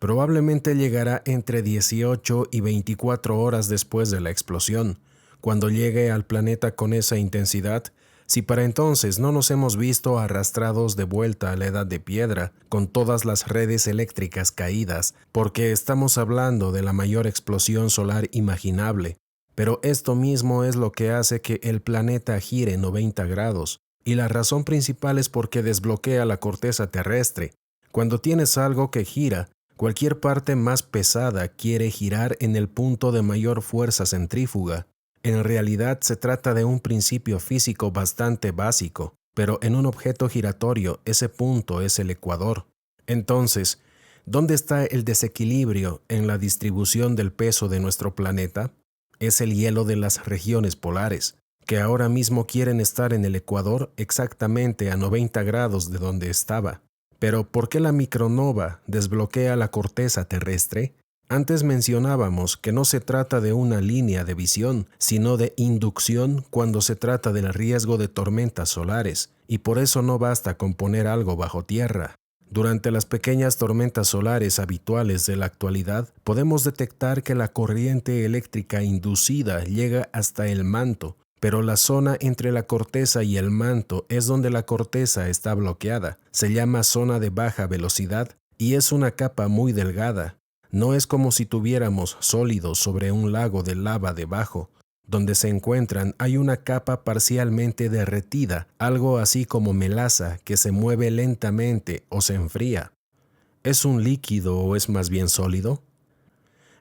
Probablemente llegará entre 18 y 24 horas después de la explosión. Cuando llegue al planeta con esa intensidad, si para entonces no nos hemos visto arrastrados de vuelta a la edad de piedra, con todas las redes eléctricas caídas, porque estamos hablando de la mayor explosión solar imaginable. Pero esto mismo es lo que hace que el planeta gire 90 grados, y la razón principal es porque desbloquea la corteza terrestre. Cuando tienes algo que gira, cualquier parte más pesada quiere girar en el punto de mayor fuerza centrífuga. En realidad se trata de un principio físico bastante básico, pero en un objeto giratorio ese punto es el ecuador. Entonces, ¿dónde está el desequilibrio en la distribución del peso de nuestro planeta? Es el hielo de las regiones polares, que ahora mismo quieren estar en el ecuador exactamente a 90 grados de donde estaba. Pero ¿por qué la micronova desbloquea la corteza terrestre? Antes mencionábamos que no se trata de una línea de visión, sino de inducción cuando se trata del riesgo de tormentas solares, y por eso no basta con poner algo bajo tierra. Durante las pequeñas tormentas solares habituales de la actualidad, podemos detectar que la corriente eléctrica inducida llega hasta el manto, pero la zona entre la corteza y el manto es donde la corteza está bloqueada. Se llama zona de baja velocidad y es una capa muy delgada. No es como si tuviéramos sólidos sobre un lago de lava debajo. Donde se encuentran hay una capa parcialmente derretida, algo así como melaza que se mueve lentamente o se enfría. ¿Es un líquido o es más bien sólido?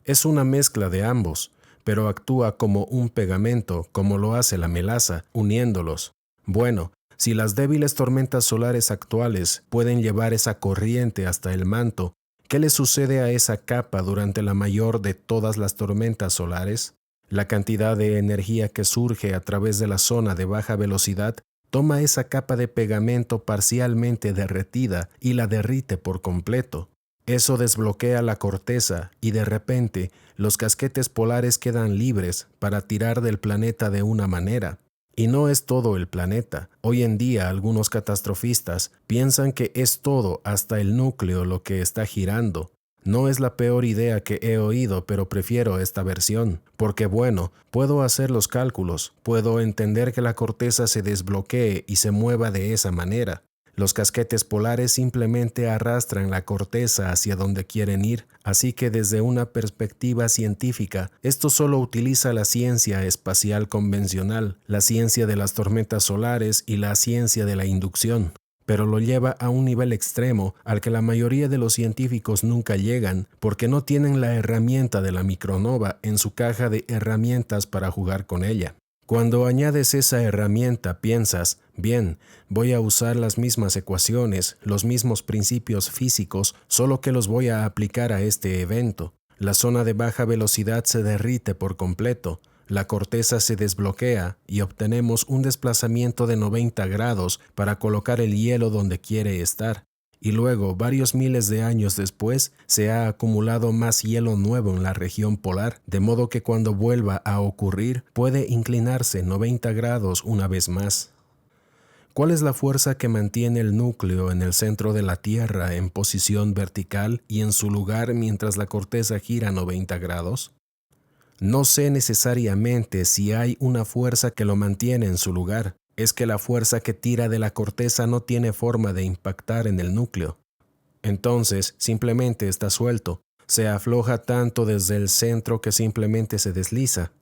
Es una mezcla de ambos, pero actúa como un pegamento, como lo hace la melaza, uniéndolos. Bueno, si las débiles tormentas solares actuales pueden llevar esa corriente hasta el manto, ¿qué le sucede a esa capa durante la mayor de todas las tormentas solares? La cantidad de energía que surge a través de la zona de baja velocidad toma esa capa de pegamento parcialmente derretida y la derrite por completo. Eso desbloquea la corteza y de repente los casquetes polares quedan libres para tirar del planeta de una manera. Y no es todo el planeta. Hoy en día algunos catastrofistas piensan que es todo hasta el núcleo lo que está girando. No es la peor idea que he oído, pero prefiero esta versión, porque bueno, puedo hacer los cálculos, puedo entender que la corteza se desbloquee y se mueva de esa manera. Los casquetes polares simplemente arrastran la corteza hacia donde quieren ir, así que desde una perspectiva científica, esto solo utiliza la ciencia espacial convencional, la ciencia de las tormentas solares y la ciencia de la inducción, pero lo lleva a un nivel extremo al que la mayoría de los científicos nunca llegan, porque no tienen la herramienta de la micronova en su caja de herramientas para jugar con ella. Cuando añades esa herramienta, piensas, bien, voy a usar las mismas ecuaciones, los mismos principios físicos, solo que los voy a aplicar a este evento. La zona de baja velocidad se derrite por completo, la corteza se desbloquea y obtenemos un desplazamiento de 90 grados para colocar el hielo donde quiere estar. Y luego, varios miles de años después, se ha acumulado más hielo nuevo en la región polar, de modo que cuando vuelva a ocurrir, puede inclinarse 90 grados una vez más. ¿Cuál es la fuerza que mantiene el núcleo en el centro de la Tierra en posición vertical y en su lugar mientras la corteza gira 90 grados? No sé necesariamente si hay una fuerza que lo mantiene en su lugar. Es que la fuerza que tira de la corteza no tiene forma de impactar en el núcleo. Entonces, simplemente está suelto. Se afloja tanto desde el centro que simplemente se desliza.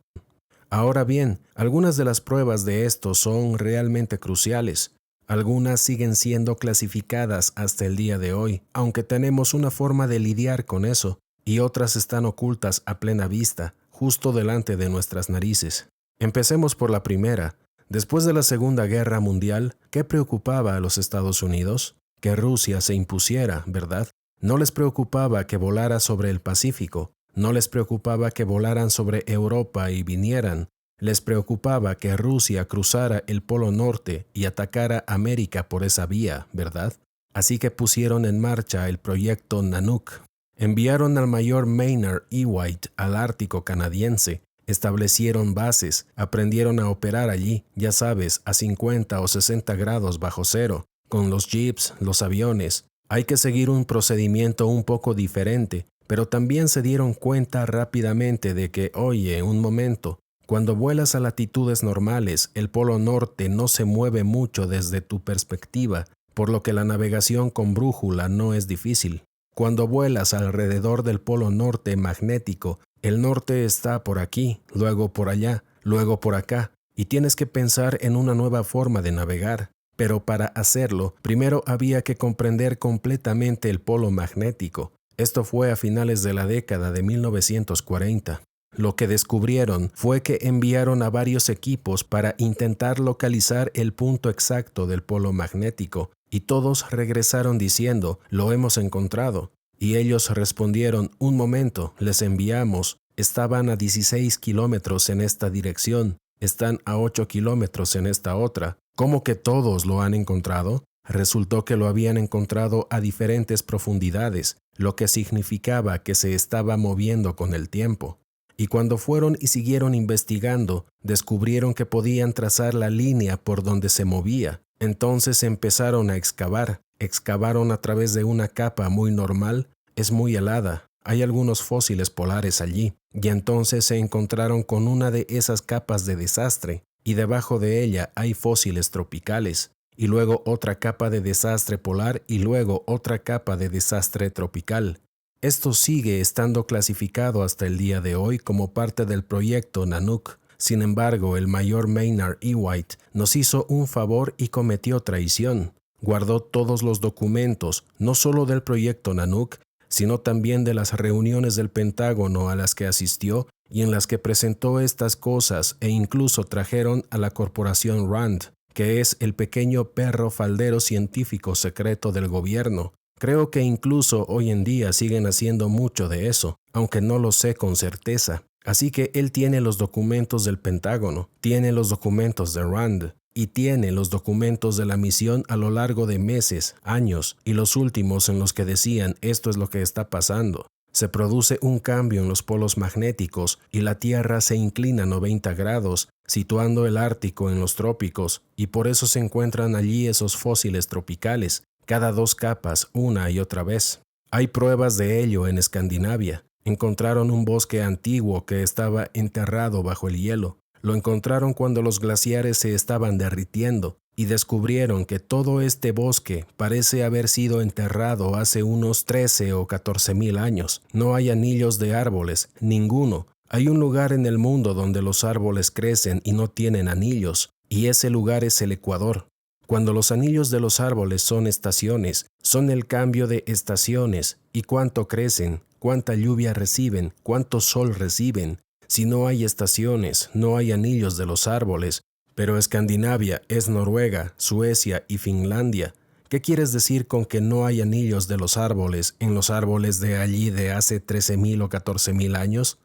Ahora bien, algunas de las pruebas de esto son realmente cruciales. Algunas siguen siendo clasificadas hasta el día de hoy, aunque tenemos una forma de lidiar con eso, y otras están ocultas a plena vista, justo delante de nuestras narices. Empecemos por la primera. Después de la Segunda Guerra Mundial, ¿qué preocupaba a los Estados Unidos? Que Rusia se impusiera, ¿verdad? No les preocupaba que volara sobre el Pacífico, no les preocupaba que volaran sobre Europa y vinieran, les preocupaba que Rusia cruzara el Polo Norte y atacara América por esa vía, ¿verdad? Así que pusieron en marcha el proyecto Nanook. Enviaron al mayor Maynard Ewing al Ártico canadiense. Establecieron bases, aprendieron a operar allí, ya sabes, a 50 o 60 grados bajo cero, con los jeeps, los aviones. Hay que seguir un procedimiento un poco diferente, pero también se dieron cuenta rápidamente de que, oye, un momento, cuando vuelas a latitudes normales, el polo norte no se mueve mucho desde tu perspectiva, por lo que la navegación con brújula no es difícil. Cuando vuelas alrededor del polo norte magnético, el norte está por aquí, luego por allá, luego por acá, y tienes que pensar en una nueva forma de navegar. Pero para hacerlo, primero había que comprender completamente el polo magnético. Esto fue a finales de la década de 1940. Lo que descubrieron fue que enviaron a varios equipos para intentar localizar el punto exacto del polo magnético, y todos regresaron diciendo, lo hemos encontrado. Y ellos respondieron, un momento, les enviamos, estaban a 16 kilómetros en esta dirección, están a 8 kilómetros en esta otra. ¿Cómo que todos lo han encontrado? Resultó que lo habían encontrado a diferentes profundidades, lo que significaba que se estaba moviendo con el tiempo. Y cuando fueron y siguieron investigando, descubrieron que podían trazar la línea por donde se movía. Entonces empezaron a excavar. Excavaron a través de una capa muy normal. Es muy helada. Hay algunos fósiles polares allí. Y entonces se encontraron con una de esas capas de desastre. Y debajo de ella hay fósiles tropicales. Y luego otra capa de desastre polar y luego otra capa de desastre tropical. Esto sigue estando clasificado hasta el día de hoy como parte del proyecto Nanook. Sin embargo, el mayor Maynard E. White nos hizo un favor y cometió traición. Guardó todos los documentos, no solo del proyecto Nanook, sino también de las reuniones del Pentágono a las que asistió y en las que presentó estas cosas, e incluso trajeron a la corporación RAND, que es el pequeño perro faldero científico secreto del gobierno. Creo que incluso hoy en día siguen haciendo mucho de eso, aunque no lo sé con certeza. Así que él tiene los documentos del Pentágono, tiene los documentos de RAND y tiene los documentos de la misión a lo largo de meses, años, y los últimos en los que decían esto es lo que está pasando. Se produce un cambio en los polos magnéticos y la Tierra se inclina 90 grados, situando el Ártico en los trópicos, y por eso se encuentran allí esos fósiles tropicales, cada 2 capas, una y otra vez. Hay pruebas de ello en Escandinavia. Encontraron un bosque antiguo que estaba enterrado bajo el hielo. Lo encontraron cuando los glaciares se estaban derritiendo y descubrieron que todo este bosque parece haber sido enterrado hace unos 13 o 14 mil años. No hay anillos de árboles, ninguno. Hay un lugar en el mundo donde los árboles crecen y no tienen anillos, y ese lugar es el Ecuador. Cuando los anillos de los árboles son estaciones, son el cambio de estaciones, y cuánto crecen, cuánta lluvia reciben, cuánto sol reciben. Si no hay estaciones, no hay anillos de los árboles. Pero Escandinavia es Noruega, Suecia y Finlandia. ¿Qué quieres decir con que no hay anillos de los árboles en los árboles de allí de hace 13,000 o 14,000 años?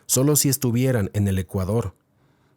Solo si estuvieran en el Ecuador.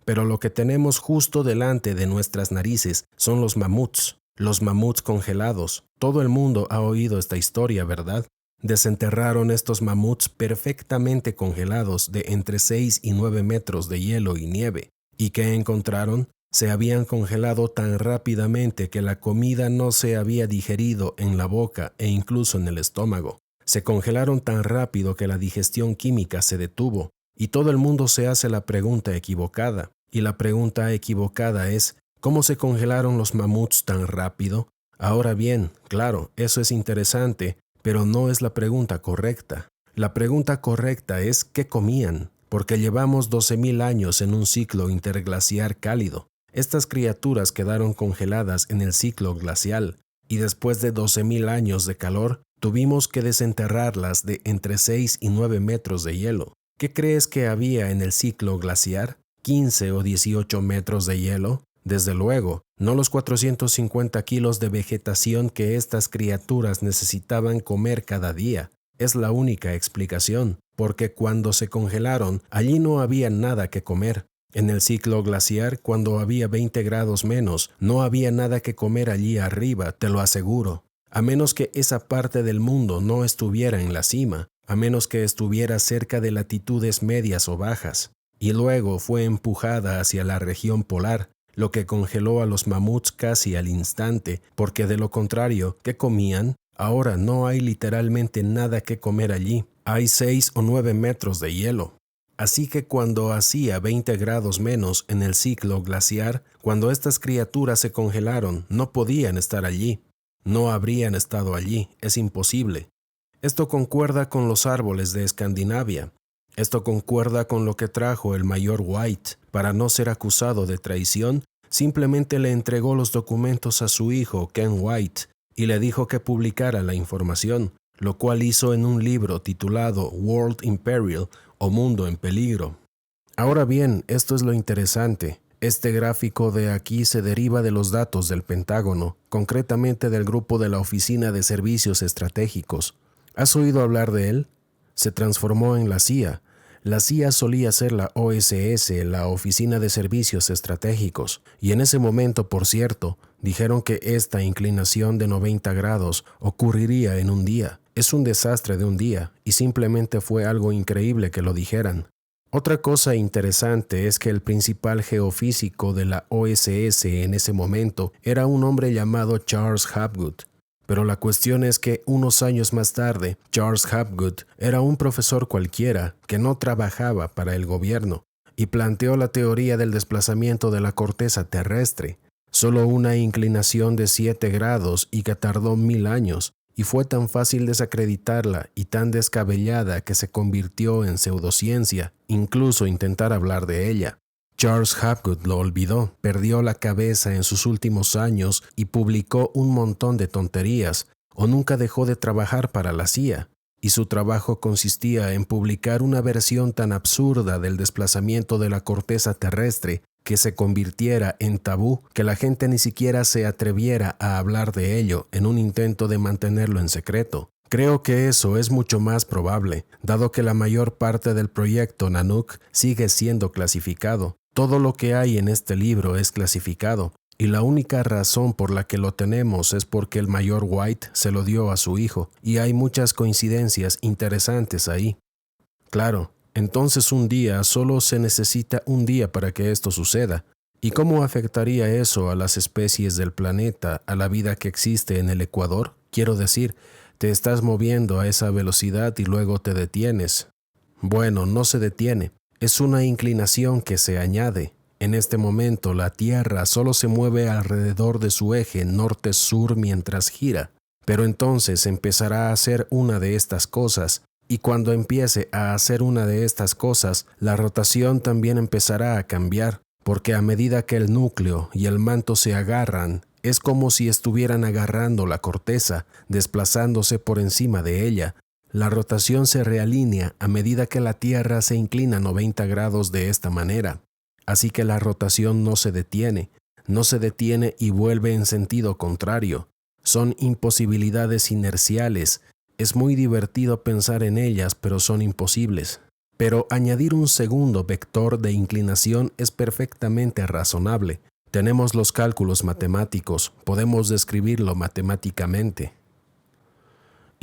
Pero lo que tenemos justo delante de nuestras narices son los mamuts congelados. Todo el mundo ha oído esta historia, ¿verdad? Desenterraron estos mamuts perfectamente congelados de entre 6 y 9 metros de hielo y nieve. ¿Y qué encontraron? Se habían congelado tan rápidamente que la comida no se había digerido en la boca e incluso en el estómago. Se congelaron tan rápido que la digestión química se detuvo. Y todo el mundo se hace la pregunta equivocada. Y la pregunta equivocada es, ¿cómo se congelaron los mamuts tan rápido? Ahora bien, claro, eso es interesante, pero no es la pregunta correcta. La pregunta correcta es ¿qué comían? Porque llevamos 12,000 años en un ciclo interglaciar cálido. Estas criaturas quedaron congeladas en el ciclo glacial, y después de 12,000 años de calor, tuvimos que desenterrarlas de entre 6 y 9 metros de hielo. ¿Qué crees que había en el ciclo glaciar? ¿15 o 18 metros de hielo? Desde luego, no los 450 kilos de vegetación que estas criaturas necesitaban comer cada día. Es la única explicación, porque cuando se congelaron, allí no había nada que comer. En el ciclo glaciar, cuando había 20 grados menos, no había nada que comer allí arriba, te lo aseguro. A menos que esa parte del mundo no estuviera en la cima, a menos que estuviera cerca de latitudes medias o bajas, y luego fue empujada hacia la región polar, lo que congeló a los mamuts casi al instante, porque de lo contrario, ¿qué comían? Ahora no hay literalmente nada que comer allí. Hay 6 o 9 metros de hielo. Así que cuando hacía 20 grados menos en el ciclo glaciar, cuando estas criaturas se congelaron, no podían estar allí. No habrían estado allí, es imposible. Esto concuerda con los árboles de Escandinavia. Esto concuerda con lo que trajo el mayor White. Para no ser acusado de traición, simplemente le entregó los documentos a su hijo, Ken White, y le dijo que publicara la información, lo cual hizo en un libro titulado World in Peril o Mundo en Peligro. Ahora bien, esto es lo interesante. Este gráfico de aquí se deriva de los datos del Pentágono, concretamente del grupo de la Oficina de Servicios Estratégicos. ¿Has oído hablar de él? Se transformó en la CIA. La CIA solía ser la OSS, la Oficina de Servicios Estratégicos, y en ese momento, por cierto, dijeron que esta inclinación de 90 grados ocurriría en un día. Es un desastre de un día, y simplemente fue algo increíble que lo dijeran. Otra cosa interesante es que el principal geofísico de la OSS en ese momento era un hombre llamado Charles Hapgood. Pero la cuestión es que unos años más tarde, Charles Hapgood era un profesor cualquiera que no trabajaba para el gobierno y planteó la teoría del desplazamiento de la corteza terrestre, solo una inclinación de 7 grados y que tardó 1000 años, y fue tan fácil desacreditarla y tan descabellada que se convirtió en pseudociencia, incluso intentar hablar de ella. Charles Hapgood lo olvidó, perdió la cabeza en sus últimos años y publicó un montón de tonterías, o nunca dejó de trabajar para la CIA, y su trabajo consistía en publicar una versión tan absurda del desplazamiento de la corteza terrestre que se convirtiera en tabú, que la gente ni siquiera se atreviera a hablar de ello en un intento de mantenerlo en secreto. Creo que eso es mucho más probable, dado que la mayor parte del proyecto Nanook sigue siendo clasificado. Todo lo que hay en este libro es clasificado, y la única razón por la que lo tenemos es porque el mayor White se lo dio a su hijo, y hay muchas coincidencias interesantes ahí. Claro, entonces un día solo se necesita un día para que esto suceda. ¿Y cómo afectaría eso a las especies del planeta, a la vida que existe en el Ecuador? Quiero decir, te estás moviendo a esa velocidad y luego te detienes. Bueno, no se detiene. Es una inclinación que se añade. En este momento la Tierra solo se mueve alrededor de su eje norte-sur mientras gira, pero entonces empezará a hacer una de estas cosas, y cuando empiece a hacer una de estas cosas, la rotación también empezará a cambiar, porque a medida que el núcleo y el manto se agarran, es como si estuvieran agarrando la corteza, desplazándose por encima de ella. La rotación se realinea a medida que la Tierra se inclina 90 grados de esta manera. Así que la rotación no se detiene y vuelve en sentido contrario. Son imposibilidades inerciales. Es muy divertido pensar en ellas, pero son imposibles. Pero añadir un segundo vector de inclinación es perfectamente razonable. Tenemos los cálculos matemáticos, podemos describirlo matemáticamente.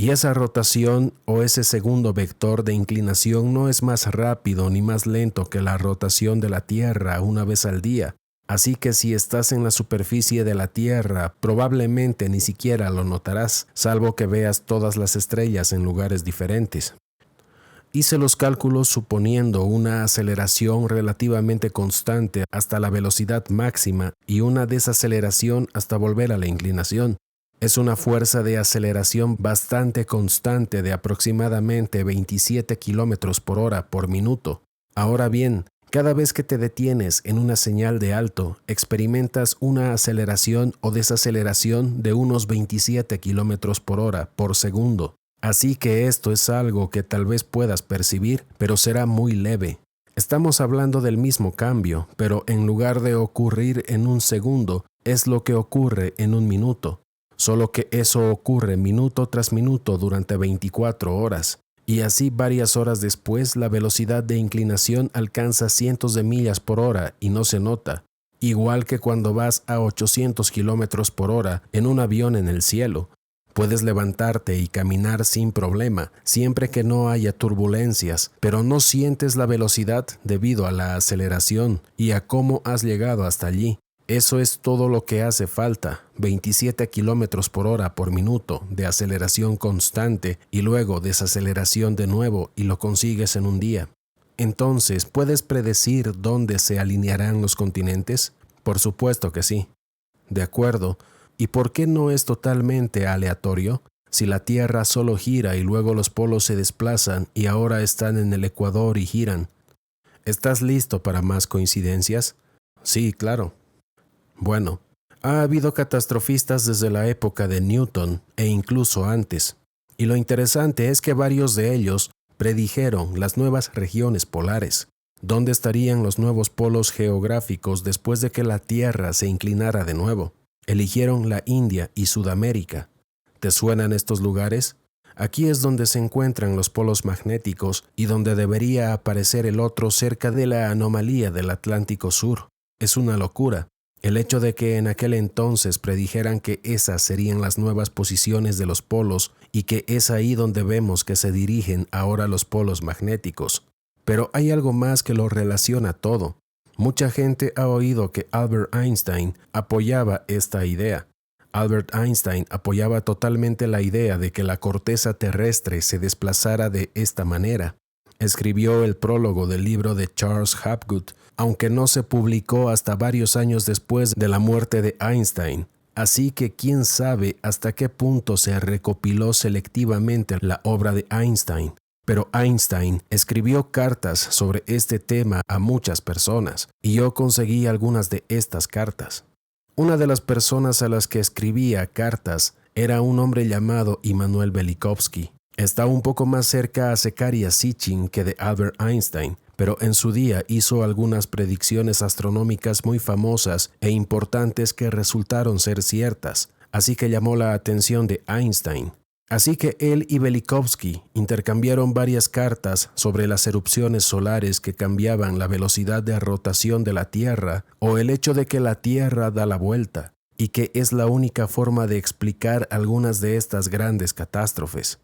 Y esa rotación o ese segundo vector de inclinación no es más rápido ni más lento que la rotación de la Tierra una vez al día. Así que si estás en la superficie de la Tierra, probablemente ni siquiera lo notarás, salvo que veas todas las estrellas en lugares diferentes. Hice los cálculos suponiendo una aceleración relativamente constante hasta la velocidad máxima y una desaceleración hasta volver a la inclinación. Es una fuerza de aceleración bastante constante de aproximadamente 27 kilómetros por hora por minuto. Ahora bien, cada vez que te detienes en una señal de alto, experimentas una aceleración o desaceleración de unos 27 kilómetros por hora por segundo. Así que esto es algo que tal vez puedas percibir, pero será muy leve. Estamos hablando del mismo cambio, pero en lugar de ocurrir en un segundo, es lo que ocurre en un minuto. Solo que eso ocurre minuto tras minuto durante 24 horas. Y así varias horas después la velocidad de inclinación alcanza cientos de millas por hora y no se nota. Igual que cuando vas a 800 kilómetros por hora en un avión en el cielo. Puedes levantarte y caminar sin problema, siempre que no haya turbulencias, pero no sientes la velocidad debido a la aceleración y a cómo has llegado hasta allí. Eso es todo lo que hace falta, 27 kilómetros por hora por minuto de aceleración constante y luego desaceleración de nuevo y lo consigues en un día. Entonces, ¿puedes predecir dónde se alinearán los continentes? Por supuesto que sí. De acuerdo. ¿Y por qué no es totalmente aleatorio? Si la Tierra solo gira y luego los polos se desplazan y ahora están en el ecuador y giran. ¿Estás listo para más coincidencias? Sí, claro. Bueno, ha habido catastrofistas desde la época de Newton e incluso antes. Y lo interesante es que varios de ellos predijeron las nuevas regiones polares. ¿Dónde estarían los nuevos polos geográficos después de que la Tierra se inclinara de nuevo? Eligieron la India y Sudamérica. ¿Te suenan estos lugares? Aquí es donde se encuentran los polos magnéticos y donde debería aparecer el otro cerca de la anomalía del Atlántico Sur. Es una locura. El hecho de que en aquel entonces predijeran que esas serían las nuevas posiciones de los polos y que es ahí donde vemos que se dirigen ahora los polos magnéticos. Pero hay algo más que lo relaciona todo. Mucha gente ha oído que Albert Einstein apoyaba esta idea. Albert Einstein apoyaba totalmente la idea de que la corteza terrestre se desplazara de esta manera. Escribió el prólogo del libro de Charles Hapgood, aunque no se publicó hasta varios años después de la muerte de Einstein. Así que quién sabe hasta qué punto se recopiló selectivamente la obra de Einstein. Pero Einstein escribió cartas sobre este tema a muchas personas, y yo conseguí algunas de estas cartas. Una de las personas a las que escribía cartas era un hombre llamado Immanuel Velikovsky. Está un poco más cerca a Zecharia Sitchin que de Albert Einstein, pero en su día hizo algunas predicciones astronómicas muy famosas e importantes que resultaron ser ciertas, así que llamó la atención de Einstein. Así que él y Velikovsky intercambiaron varias cartas sobre las erupciones solares que cambiaban la velocidad de rotación de la Tierra o el hecho de que la Tierra da la vuelta, y que es la única forma de explicar algunas de estas grandes catástrofes.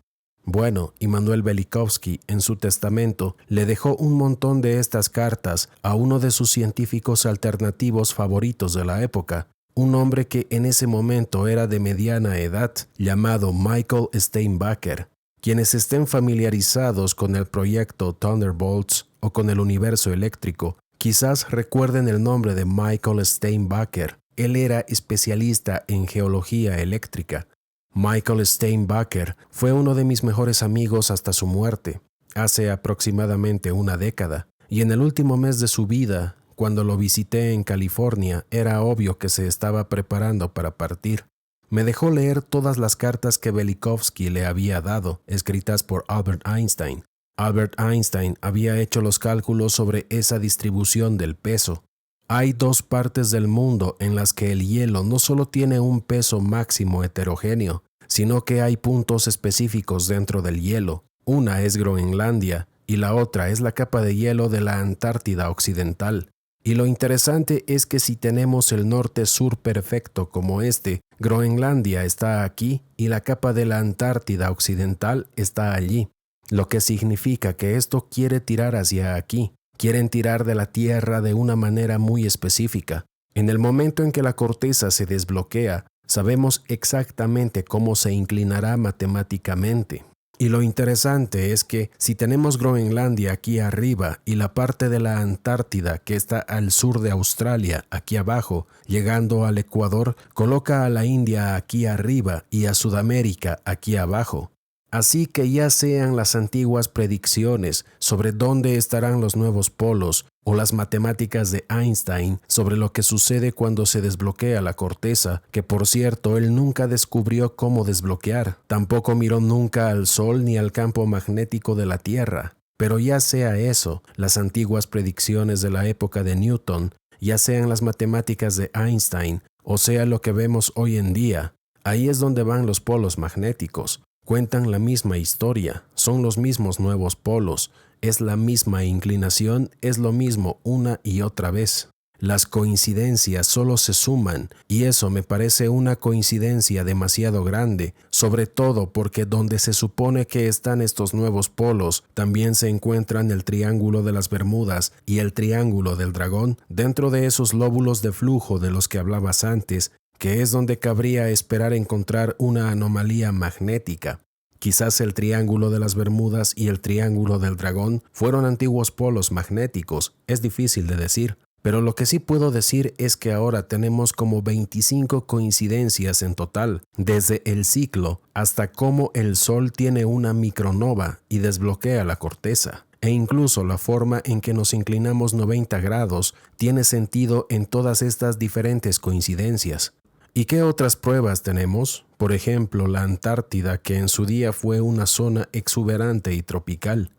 Bueno, Immanuel Velikovsky en su testamento le dejó un montón de estas cartas a uno de sus científicos alternativos favoritos de la época, un hombre que en ese momento era de mediana edad, llamado Michael Steinbacher. Quienes estén familiarizados con el proyecto Thunderbolts o con el universo eléctrico, quizás recuerden el nombre de Michael Steinbacher. Él era especialista en geología eléctrica. Michael Steinbacher fue uno de mis mejores amigos hasta su muerte, hace aproximadamente una década, y en el último mes de su vida, cuando lo visité en California, era obvio que se estaba preparando para partir. Me dejó leer todas las cartas que Velikovsky le había dado, escritas por Albert Einstein. Albert Einstein había hecho los cálculos sobre esa distribución del peso. Hay dos partes del mundo en las que el hielo no solo tiene un peso máximo heterogéneo, sino que hay puntos específicos dentro del hielo. Una es Groenlandia y la otra es la capa de hielo de la Antártida Occidental. Y lo interesante es que si tenemos el norte-sur perfecto como este, Groenlandia está aquí y la capa de la Antártida Occidental está allí, lo que significa que esto quiere tirar hacia aquí. Quieren tirar de la Tierra de una manera muy específica. En el momento en que la corteza se desbloquea, sabemos exactamente cómo se inclinará matemáticamente. Y lo interesante es que si tenemos Groenlandia aquí arriba y la parte de la Antártida que está al sur de Australia aquí abajo, llegando al Ecuador, coloca a la India aquí arriba y a Sudamérica aquí abajo. Así que ya sean las antiguas predicciones sobre dónde estarán los nuevos polos o las matemáticas de Einstein sobre lo que sucede cuando se desbloquea la corteza, que por cierto él nunca descubrió cómo desbloquear, tampoco miró nunca al Sol ni al campo magnético de la Tierra. Pero ya sea eso, las antiguas predicciones de la época de Newton, ya sean las matemáticas de Einstein, o sea lo que vemos hoy en día, ahí es donde van los polos magnéticos. Cuentan la misma historia, son los mismos nuevos polos, es la misma inclinación, es lo mismo una y otra vez. Las coincidencias solo se suman, y eso me parece una coincidencia demasiado grande, sobre todo porque donde se supone que están estos nuevos polos, también se encuentran el Triángulo de las Bermudas y el Triángulo del Dragón, dentro de esos lóbulos de flujo de los que hablabas antes, que es donde cabría esperar encontrar una anomalía magnética. Quizás el Triángulo de las Bermudas y el Triángulo del Dragón fueron antiguos polos magnéticos, es difícil de decir. Pero lo que sí puedo decir es que ahora tenemos como 25 coincidencias en total, desde el ciclo hasta cómo el Sol tiene una micronova y desbloquea la corteza. E incluso la forma en que nos inclinamos 90 grados tiene sentido en todas estas diferentes coincidencias. ¿Y qué otras pruebas tenemos? Por ejemplo, la Antártida, que en su día fue una zona exuberante y tropical.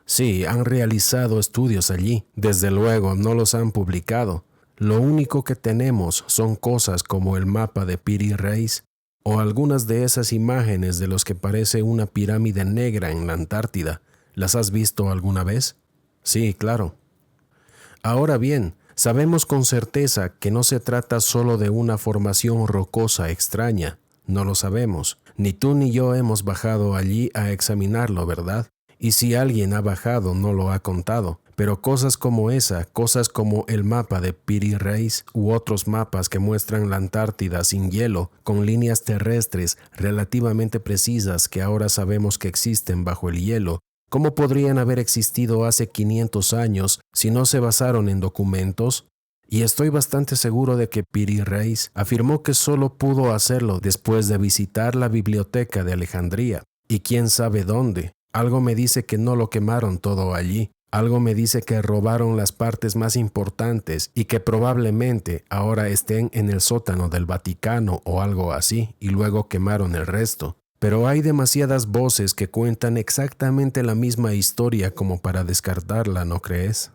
Sí, han realizado estudios allí. Desde luego, no los han publicado. Lo único que tenemos son cosas como el mapa de Piri Reis o algunas de esas imágenes de los que parece una pirámide negra en la Antártida. ¿Las has visto alguna vez? Sí, claro. Ahora bien, sabemos con certeza que no se trata solo de una formación rocosa extraña. No lo sabemos. Ni tú ni yo hemos bajado allí a examinarlo, ¿verdad? Y si alguien ha bajado, no lo ha contado. Pero cosas como esa, cosas como el mapa de Piri Reis u otros mapas que muestran la Antártida sin hielo, con líneas terrestres relativamente precisas que ahora sabemos que existen bajo el hielo, ¿cómo podrían haber existido hace 500 años si no se basaron en documentos? Y estoy bastante seguro de que Piri Reis afirmó que solo pudo hacerlo después de visitar la biblioteca de Alejandría. ¿Y quién sabe dónde? Algo me dice que no lo quemaron todo allí. Algo me dice que robaron las partes más importantes y que probablemente ahora estén en el sótano del Vaticano o algo así, y luego quemaron el resto. Pero hay demasiadas voces que cuentan exactamente la misma historia como para descartarla, ¿no crees?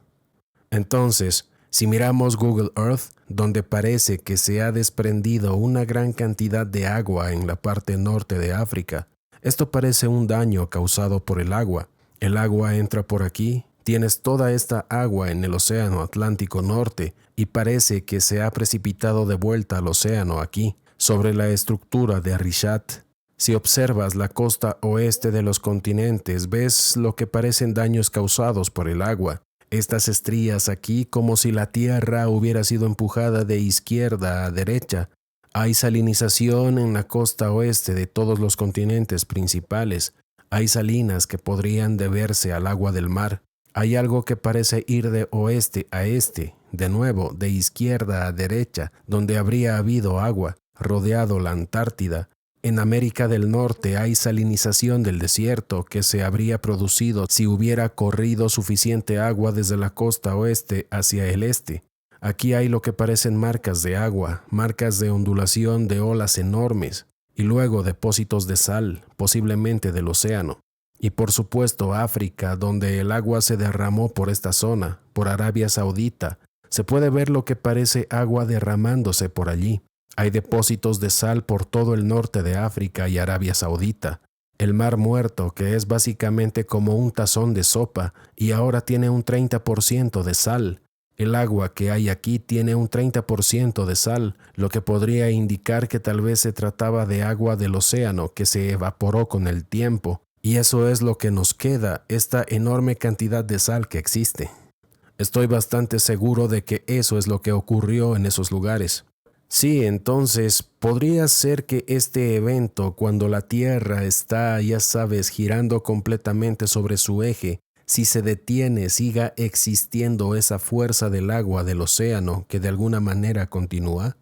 Entonces, si miramos Google Earth, donde parece que se ha desprendido una gran cantidad de agua en la parte norte de África, esto parece un daño causado por el agua. El agua entra por aquí, tienes toda esta agua en el Océano Atlántico Norte y parece que se ha precipitado de vuelta al océano aquí, sobre la estructura de Richat. Si observas la costa oeste de los continentes, ves lo que parecen daños causados por el agua. Estas estrías aquí como si la tierra hubiera sido empujada de izquierda a derecha. Hay salinización en la costa oeste de todos los continentes principales. Hay salinas que podrían deberse al agua del mar. Hay algo que parece ir de oeste a este, de nuevo, de izquierda a derecha, donde habría habido agua, rodeado la Antártida. En América del Norte hay salinización del desierto que se habría producido si hubiera corrido suficiente agua desde la costa oeste hacia el este. Aquí hay lo que parecen marcas de agua, marcas de ondulación de olas enormes, y luego depósitos de sal, posiblemente del océano. Y por supuesto África, donde el agua se derramó por esta zona, por Arabia Saudita, se puede ver lo que parece agua derramándose por allí. Hay depósitos de sal por todo el norte de África y Arabia Saudita. El Mar Muerto, que es básicamente como un tazón de sopa, y ahora tiene un 30% de sal. El agua que hay aquí tiene un 30% de sal, lo que podría indicar que tal vez se trataba de agua del océano que se evaporó con el tiempo, y eso es lo que nos queda, esta enorme cantidad de sal que existe. Estoy bastante seguro de que eso es lo que ocurrió en esos lugares. Sí, entonces, podría ser que este evento, cuando la Tierra está, ya sabes, girando completamente sobre su eje, si se detiene, siga existiendo esa fuerza del agua del océano que de alguna manera continúa.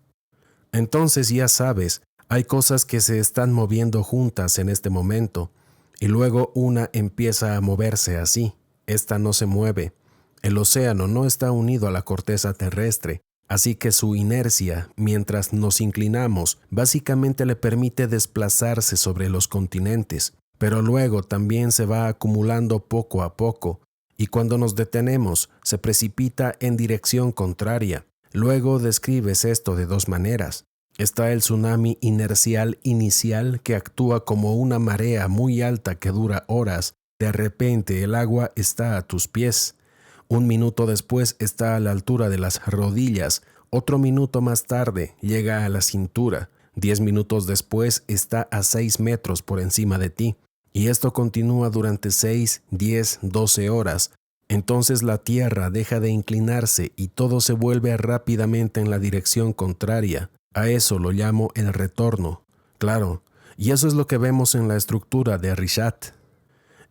Entonces, ya sabes, hay cosas que se están moviendo juntas en este momento, y luego una empieza a moverse así. Esta no se mueve. El océano no está unido a la corteza terrestre, así que su inercia, mientras nos inclinamos, básicamente le permite desplazarse sobre los continentes, pero luego también se va acumulando poco a poco, y cuando nos detenemos, se precipita en dirección contraria. Luego describes esto de dos maneras. Está el tsunami inercial inicial que actúa como una marea muy alta que dura horas. De repente el agua está a tus pies. Un minuto después está a la altura de las rodillas. Otro minuto más tarde llega a la cintura. 10 minutos después está a 6 metros por encima de ti. Y esto continúa durante 6, 10, 12 horas. Entonces la Tierra deja de inclinarse y todo se vuelve rápidamente en la dirección contraria. A eso lo llamo el retorno. Claro, y eso es lo que vemos en la estructura de Rishat.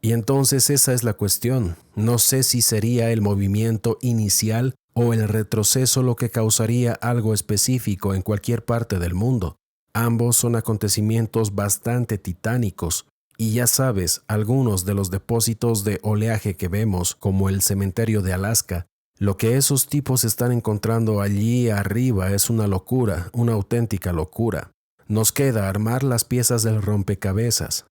Y entonces esa es la cuestión. No sé si sería el movimiento inicial o el retroceso lo que causaría algo específico en cualquier parte del mundo. Ambos son acontecimientos bastante titánicos. Y ya sabes, algunos de los depósitos de oleaje que vemos, como el cementerio de Alaska, lo que esos tipos están encontrando allí arriba es una locura, una auténtica locura. Nos queda armar las piezas del rompecabezas.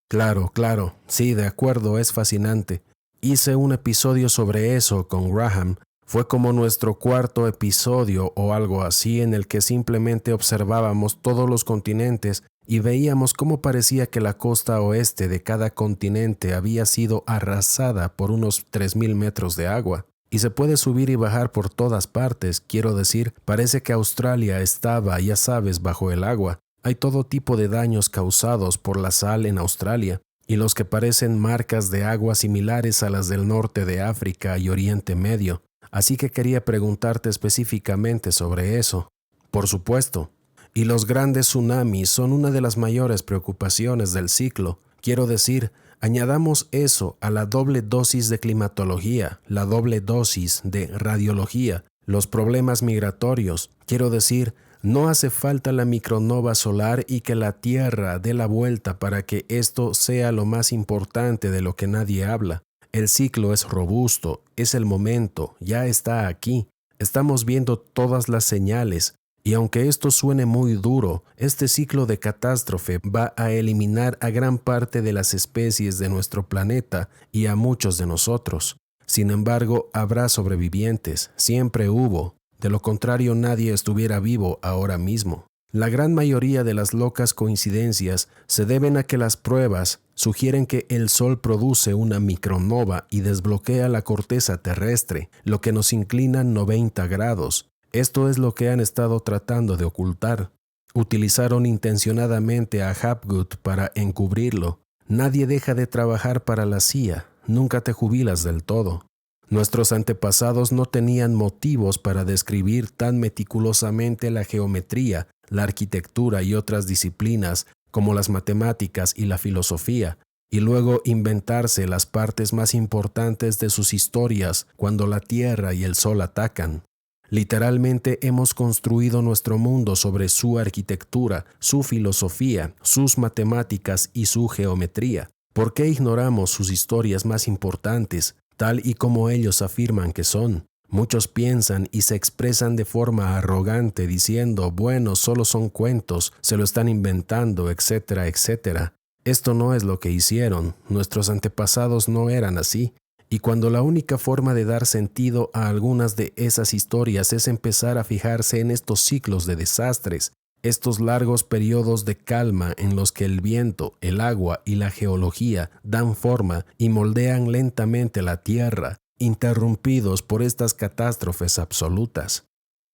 Claro, sí, de acuerdo, es fascinante. Hice un episodio sobre eso con Graham. Fue como nuestro cuarto episodio o algo así en el que simplemente observábamos todos los continentes y veíamos cómo parecía que la costa oeste de cada continente había sido arrasada por unos 3,000 metros de agua. Y se puede subir y bajar por todas partes, quiero decir, parece que Australia estaba, ya sabes, bajo el agua. Hay todo tipo de daños causados por la sal en Australia, y los que parecen marcas de agua similares a las del norte de África y Oriente Medio. Así que quería preguntarte específicamente sobre eso. Por supuesto. Y los grandes tsunamis son una de las mayores preocupaciones del ciclo. Quiero decir, añadamos eso a la doble dosis de climatología, la doble dosis de radiología, los problemas migratorios. Quiero decir, no hace falta la micronova solar y que la Tierra dé la vuelta para que esto sea lo más importante de lo que nadie habla. El ciclo es robusto, es el momento, ya está aquí. Estamos viendo todas las señales. Y aunque esto suene muy duro, este ciclo de catástrofe va a eliminar a gran parte de las especies de nuestro planeta y a muchos de nosotros. Sin embargo, habrá sobrevivientes, siempre hubo. De lo contrario, nadie estuviera vivo ahora mismo. La gran mayoría de las locas coincidencias se deben a que las pruebas sugieren que el Sol produce una micronova y desbloquea la corteza terrestre, lo que nos inclina 90 grados. Esto es lo que han estado tratando de ocultar. Utilizaron intencionadamente a Hapgood para encubrirlo. Nadie deja de trabajar para la CIA. Nunca te jubilas del todo. Nuestros antepasados no tenían motivos para describir tan meticulosamente la geometría, la arquitectura y otras disciplinas como las matemáticas y la filosofía, y luego inventarse las partes más importantes de sus historias cuando la Tierra y el Sol atacan. Literalmente hemos construido nuestro mundo sobre su arquitectura, su filosofía, sus matemáticas y su geometría. ¿Por qué ignoramos sus historias más importantes, tal y como ellos afirman que son? Muchos piensan y se expresan de forma arrogante diciendo, bueno, solo son cuentos, se lo están inventando, etcétera, etcétera. Esto no es lo que hicieron, nuestros antepasados no eran así. Y cuando la única forma de dar sentido a algunas de esas historias es empezar a fijarse en estos ciclos de desastres, estos largos periodos de calma en los que el viento, el agua y la geología dan forma y moldean lentamente la Tierra, interrumpidos por estas catástrofes absolutas.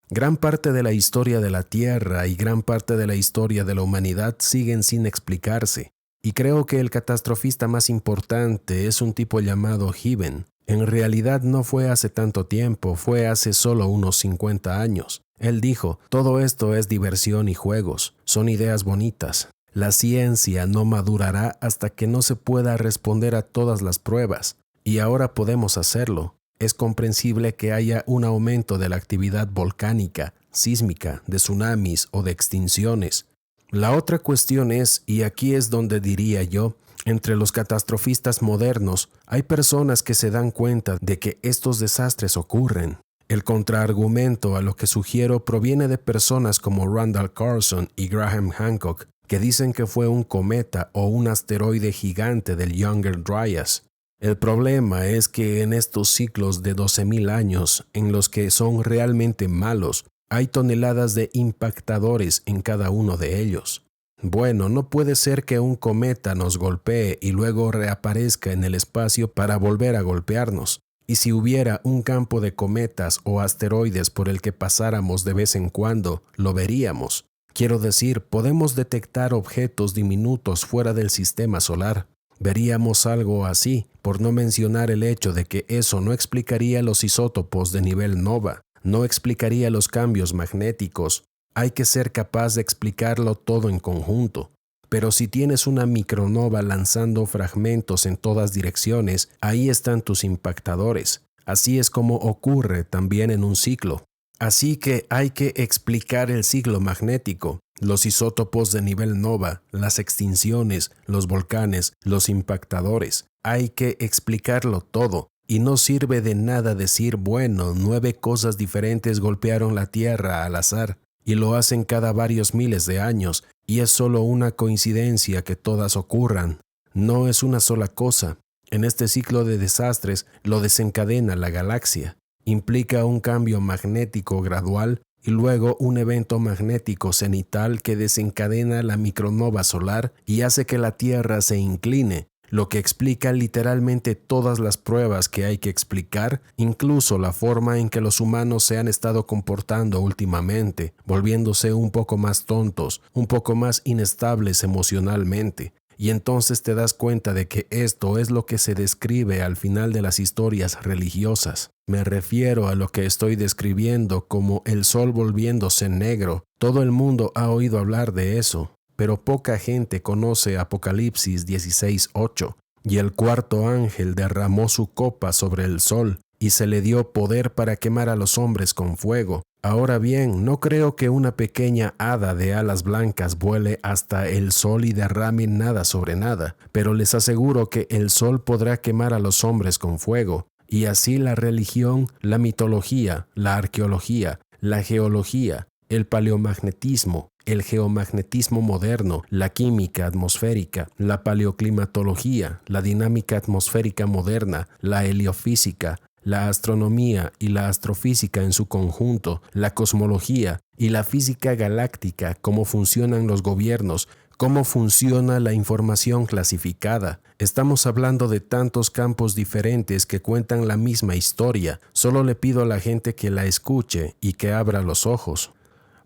Gran parte de la historia de la Tierra y gran parte de la historia de la humanidad siguen sin explicarse. Y creo que el catastrofista más importante es un tipo llamado Gibbon. En realidad no fue hace tanto tiempo, fue hace solo unos 50 años. Él dijo, todo esto es diversión y juegos, son ideas bonitas. La ciencia no madurará hasta que no se pueda responder a todas las pruebas. Y ahora podemos hacerlo. Es comprensible que haya un aumento de la actividad volcánica, sísmica, de tsunamis o de extinciones. La otra cuestión es, y aquí es donde diría yo, entre los catastrofistas modernos hay personas que se dan cuenta de que estos desastres ocurren. El contraargumento a lo que sugiero proviene de personas como Randall Carlson y Graham Hancock, que dicen que fue un cometa o un asteroide gigante del Younger Dryas. El problema es que en estos ciclos de 12,000 años, en los que son realmente malos, hay toneladas de impactadores en cada uno de ellos. Bueno, no puede ser que un cometa nos golpee y luego reaparezca en el espacio para volver a golpearnos. Y si hubiera un campo de cometas o asteroides por el que pasáramos de vez en cuando, lo veríamos. Quiero decir, podemos detectar objetos diminutos fuera del sistema solar. Veríamos algo así, por no mencionar el hecho de que eso no explicaría los isótopos de nivel nova, no explicaría los cambios magnéticos. Hay que ser capaz de explicarlo todo en conjunto. Pero si tienes una micronova lanzando fragmentos en todas direcciones, ahí están tus impactadores. Así es como ocurre también en un ciclo. Así que hay que explicar el ciclo magnético, los isótopos de nivel nova, las extinciones, los volcanes, los impactadores. Hay que explicarlo todo. Y no sirve de nada decir, bueno, 9 cosas diferentes golpearon la Tierra al azar, y lo hacen cada varios miles de años, y es solo una coincidencia que todas ocurran. No es una sola cosa. En este ciclo de desastres lo desencadena la galaxia. Implica un cambio magnético gradual y luego un evento magnético cenital que desencadena la micronova solar y hace que la Tierra se incline, lo que explica literalmente todas las pruebas que hay que explicar, incluso la forma en que los humanos se han estado comportando últimamente, volviéndose un poco más tontos, un poco más inestables emocionalmente. Y entonces te das cuenta de que esto es lo que se describe al final de las historias religiosas. Me refiero a lo que estoy describiendo como el sol volviéndose negro. Todo el mundo ha oído hablar de eso, pero poca gente conoce Apocalipsis 16:8. Y el cuarto ángel derramó su copa sobre el sol, y se le dio poder para quemar a los hombres con fuego. Ahora bien, no creo que una pequeña hada de alas blancas vuele hasta el sol y derrame nada sobre nada, pero les aseguro que el sol podrá quemar a los hombres con fuego. Y así la religión, la mitología, la arqueología, la geología, el paleomagnetismo, el geomagnetismo moderno, la química atmosférica, la paleoclimatología, la dinámica atmosférica moderna, la heliofísica, la astronomía y la astrofísica en su conjunto, la cosmología y la física galáctica, cómo funcionan los gobiernos, cómo funciona la información clasificada. Estamos hablando de tantos campos diferentes que cuentan la misma historia. Solo le pido a la gente que la escuche y que abra los ojos.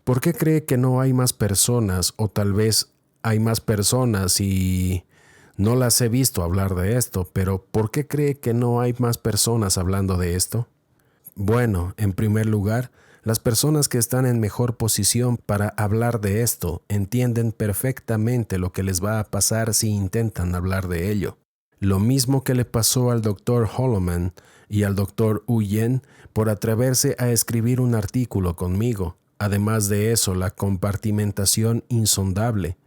¿Por qué cree que no hay más personas, o tal vez hay más personas y no las he visto hablar de esto, pero ¿por qué cree que no hay más personas hablando de esto? Bueno, en primer lugar, las personas que están en mejor posición para hablar de esto entienden perfectamente lo que les va a pasar si intentan hablar de ello. Lo mismo que le pasó al Dr. Holloman y al Dr. Huyen por atreverse a escribir un artículo conmigo. Además de eso, la compartimentación insondable.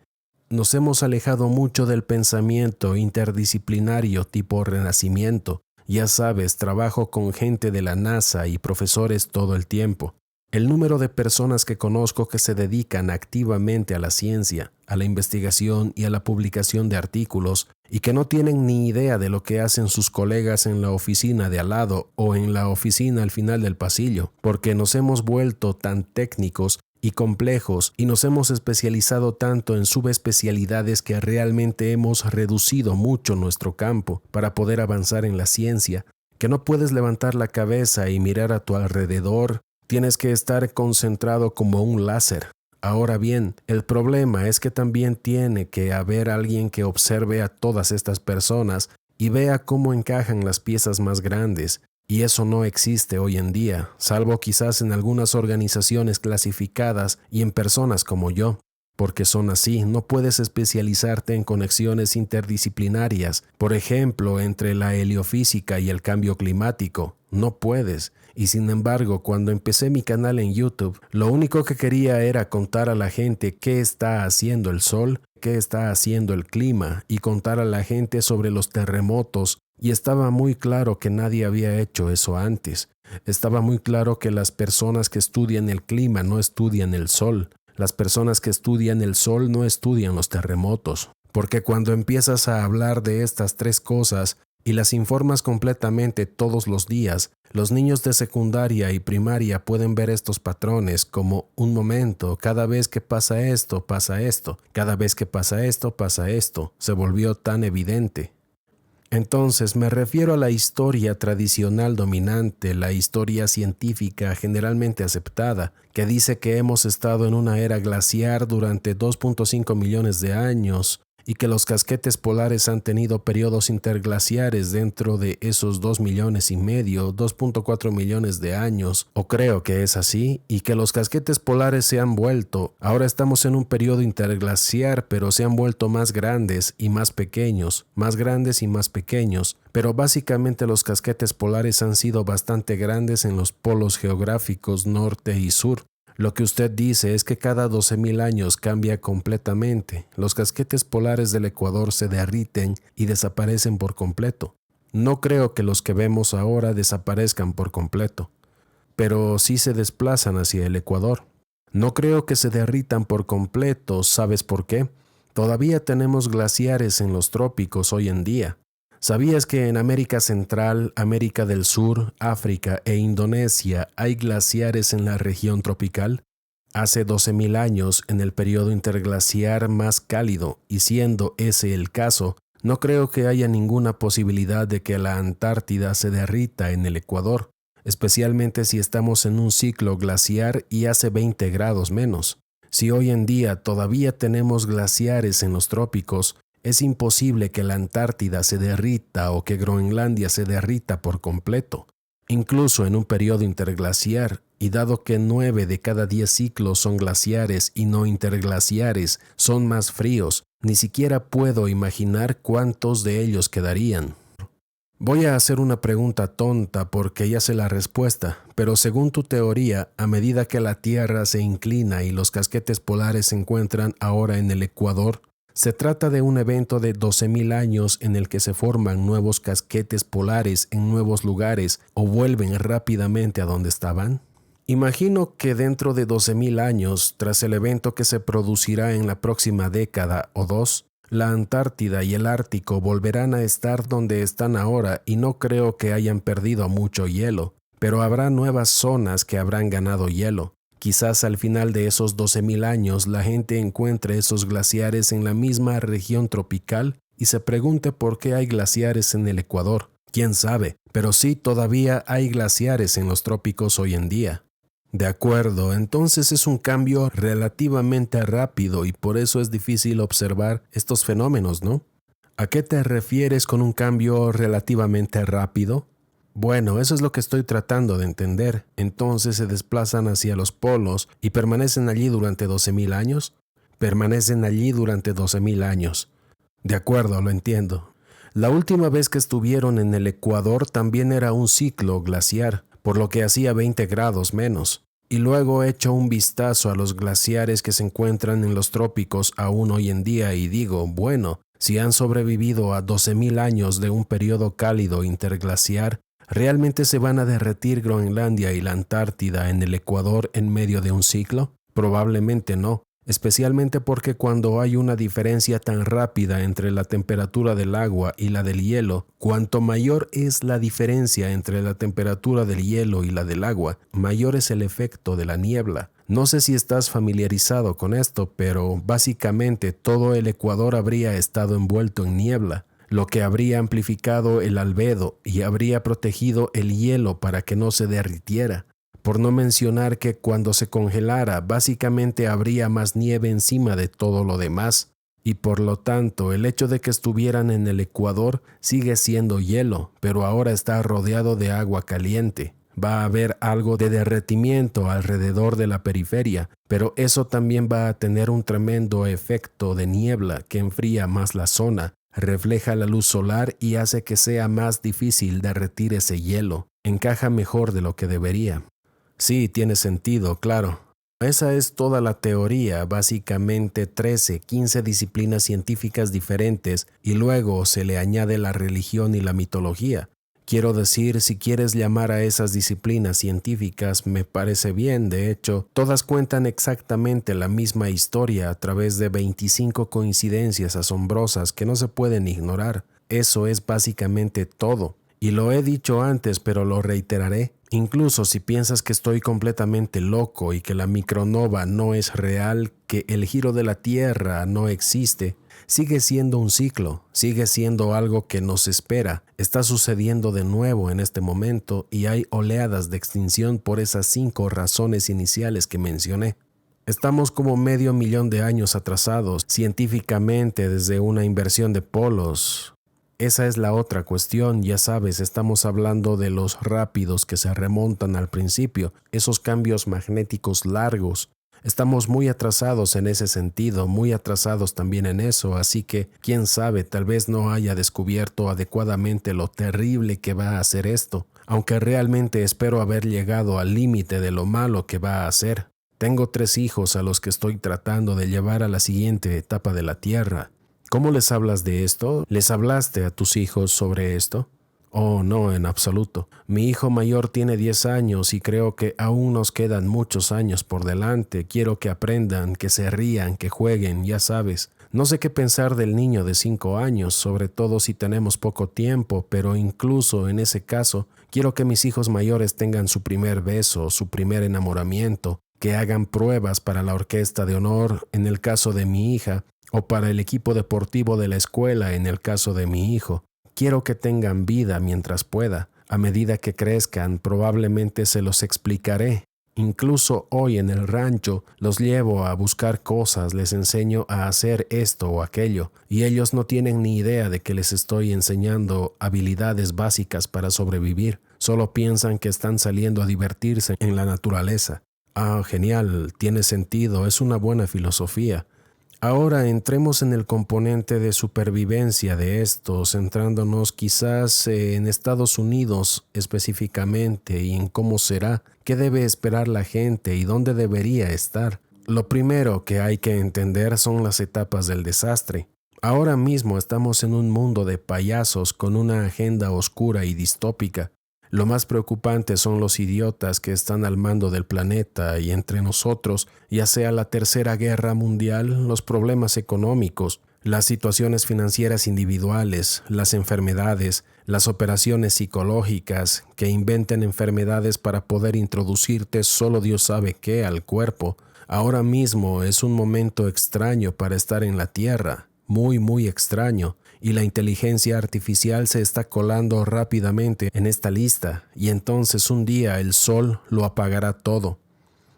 Nos hemos alejado mucho del pensamiento interdisciplinario tipo Renacimiento. Ya sabes, trabajo con gente de la NASA y profesores todo el tiempo. El número de personas que conozco que se dedican activamente a la ciencia, a la investigación y a la publicación de artículos y que no tienen ni idea de lo que hacen sus colegas en la oficina de al lado o en la oficina al final del pasillo, porque nos hemos vuelto tan técnicos y complejos y nos hemos especializado tanto en subespecialidades que realmente hemos reducido mucho nuestro campo para poder avanzar en la ciencia, que no puedes levantar la cabeza y mirar a tu alrededor. Tienes que estar concentrado como un láser. Ahora bien, el problema es que también tiene que haber alguien que observe a todas estas personas y vea cómo encajan las piezas más grandes. Y eso no existe hoy en día, salvo quizás en algunas organizaciones clasificadas y en personas como yo. Porque son así, no puedes especializarte en conexiones interdisciplinarias, por ejemplo, entre la heliofísica y el cambio climático. No puedes. Y sin embargo, cuando empecé mi canal en YouTube, lo único que quería era contar a la gente qué está haciendo el sol, qué está haciendo el clima, y contar a la gente sobre los terremotos. Y estaba muy claro que nadie había hecho eso antes. Estaba muy claro que las personas que estudian el clima no estudian el sol. Las personas que estudian el sol no estudian los terremotos. Porque cuando empiezas a hablar de estas tres cosas y las informas completamente todos los días, los niños de secundaria y primaria pueden ver estos patrones como un momento, cada vez que pasa esto, cada vez que pasa esto, se volvió tan evidente. Entonces me refiero a la historia tradicional dominante, la historia científica generalmente aceptada, que dice que hemos estado en una era glaciar durante 2.5 millones de años y que los casquetes polares han tenido periodos interglaciares dentro de esos 2 millones y medio, 2.4 millones de años, o creo que es así, y que los casquetes polares se han vuelto, ahora estamos en un periodo interglaciar, pero se han vuelto más grandes y más pequeños, más grandes y más pequeños, pero básicamente los casquetes polares han sido bastante grandes en los polos geográficos norte y sur. Lo que usted dice es que cada 12.000 años cambia completamente. Los casquetes polares del Ecuador se derriten y desaparecen por completo. No creo que los que vemos ahora desaparezcan por completo, pero sí se desplazan hacia el Ecuador. No creo que se derritan por completo, ¿sabes por qué? Todavía tenemos glaciares en los trópicos hoy en día. ¿Sabías que en América Central, América del Sur, África e Indonesia hay glaciares en la región tropical? Hace 12.000 años, en el periodo interglaciar más cálido, y siendo ese el caso, no creo que haya ninguna posibilidad de que la Antártida se derrita en el Ecuador, especialmente si estamos en un ciclo glaciar y hace 20 grados menos. Si hoy en día todavía tenemos glaciares en los trópicos, es imposible que la Antártida se derrita o que Groenlandia se derrita por completo, incluso en un periodo interglaciar, y dado que 9 de cada 10 ciclos son glaciares y no interglaciares, son más fríos, ni siquiera puedo imaginar cuántos de ellos quedarían. Voy a hacer una pregunta tonta porque ya sé la respuesta, pero según tu teoría, a medida que la Tierra se inclina y los casquetes polares se encuentran ahora en el Ecuador, ¿se trata de un evento de 12.000 años en el que se forman nuevos casquetes polares en nuevos lugares o vuelven rápidamente a donde estaban? Imagino que dentro de 12.000 años, tras el evento que se producirá en la próxima década o dos, la Antártida y el Ártico volverán a estar donde están ahora y no creo que hayan perdido mucho hielo, pero habrá nuevas zonas que habrán ganado hielo. Quizás al final de esos 12.000 años la gente encuentre esos glaciares en la misma región tropical y se pregunte por qué hay glaciares en el Ecuador. ¿Quién sabe? Pero sí, todavía hay glaciares en los trópicos hoy en día. De acuerdo, entonces es un cambio relativamente rápido y por eso es difícil observar estos fenómenos, ¿no? ¿A qué te refieres con un cambio relativamente rápido? Bueno, eso es lo que estoy tratando de entender. Entonces se desplazan hacia los polos y permanecen allí durante 12.000 años. Permanecen allí durante 12.000 años. De acuerdo, lo entiendo. La última vez que estuvieron en el Ecuador también era un ciclo glaciar, por lo que hacía 20 grados menos. Y luego he hecho un vistazo a los glaciares que se encuentran en los trópicos aún hoy en día y digo, bueno, si han sobrevivido a 12.000 años de un periodo cálido interglaciar, ¿realmente se van a derretir Groenlandia y la Antártida en el Ecuador en medio de un ciclo? Probablemente no, especialmente porque cuando hay una diferencia tan rápida entre la temperatura del agua y la del hielo, cuanto mayor es la diferencia entre la temperatura del hielo y la del agua, mayor es el efecto de la niebla. No sé si estás familiarizado con esto, pero básicamente todo el Ecuador habría estado envuelto en niebla, lo que habría amplificado el albedo y habría protegido el hielo para que no se derritiera. Por no mencionar que cuando se congelara, básicamente habría más nieve encima de todo lo demás, y por lo tanto el hecho de que estuvieran en el Ecuador sigue siendo hielo, pero ahora está rodeado de agua caliente. Va a haber algo de derretimiento alrededor de la periferia, pero eso también va a tener un tremendo efecto de niebla que enfría más la zona, refleja la luz solar y hace que sea más difícil derretir ese hielo. Encaja mejor de lo que debería. Sí, tiene sentido, claro. Esa es toda la teoría, básicamente 13, 15 disciplinas científicas diferentes y luego se le añade la religión y la mitología. Quiero decir, si quieres llamar a esas disciplinas científicas, me parece bien. De hecho, todas cuentan exactamente la misma historia a través de 25 coincidencias asombrosas que no se pueden ignorar. Eso es básicamente todo. Y lo he dicho antes, pero lo reiteraré. Incluso si piensas que estoy completamente loco y que la micronova no es real, que el giro de la Tierra no existe, Sigue siendo un ciclo, sigue siendo algo que nos espera. Está sucediendo de nuevo en este momento y hay oleadas de extinción por esas 5 razones iniciales que mencioné. Estamos como 500,000 de años atrasados científicamente desde una inversión de polos. Esa es la otra cuestión, ya sabes, estamos hablando de los rápidos que se remontan al principio, esos cambios magnéticos largos. Estamos muy atrasados en ese sentido, muy atrasados también en eso, así que, quién sabe, tal vez no haya descubierto adecuadamente lo terrible que va a hacer esto, aunque realmente espero haber llegado al límite de lo malo que va a hacer. Tengo 3 hijos a los que estoy tratando de llevar a la siguiente etapa de la Tierra. ¿Cómo les hablas de esto? ¿Les hablaste a tus hijos sobre esto? Oh, no, en absoluto. Mi hijo mayor tiene 10 años y creo que aún nos quedan muchos años por delante. Quiero que aprendan, que se rían, que jueguen, ya sabes. No sé qué pensar del niño de 5 años, sobre todo si tenemos poco tiempo, pero incluso en ese caso, quiero que mis hijos mayores tengan su primer beso, su primer enamoramiento, que hagan pruebas para la orquesta de honor en el caso de mi hija, o para el equipo deportivo de la escuela en el caso de mi hijo. Quiero que tengan vida mientras pueda. A medida que crezcan, probablemente se los explicaré. Incluso hoy en el rancho los llevo a buscar cosas, les enseño a hacer esto o aquello, y ellos no tienen ni idea de que les estoy enseñando habilidades básicas para sobrevivir. Solo piensan que están saliendo a divertirse en la naturaleza. Ah, genial, tiene sentido, es una buena filosofía. Ahora entremos en el componente de supervivencia de esto, centrándonos quizás en Estados Unidos específicamente y en cómo será, qué debe esperar la gente y dónde debería estar. Lo primero que hay que entender son las etapas del desastre. Ahora mismo estamos en un mundo de payasos con una agenda oscura y distópica. Lo más preocupante son los idiotas que están al mando del planeta y entre nosotros, ya sea la Tercera Guerra Mundial, los problemas económicos, las situaciones financieras individuales, las enfermedades, las operaciones psicológicas que inventen enfermedades para poder introducirte solo Dios sabe qué al cuerpo. Ahora mismo es un momento extraño para estar en la Tierra, muy extraño. Y la inteligencia artificial se está colando rápidamente en esta lista, y entonces un día el sol lo apagará todo.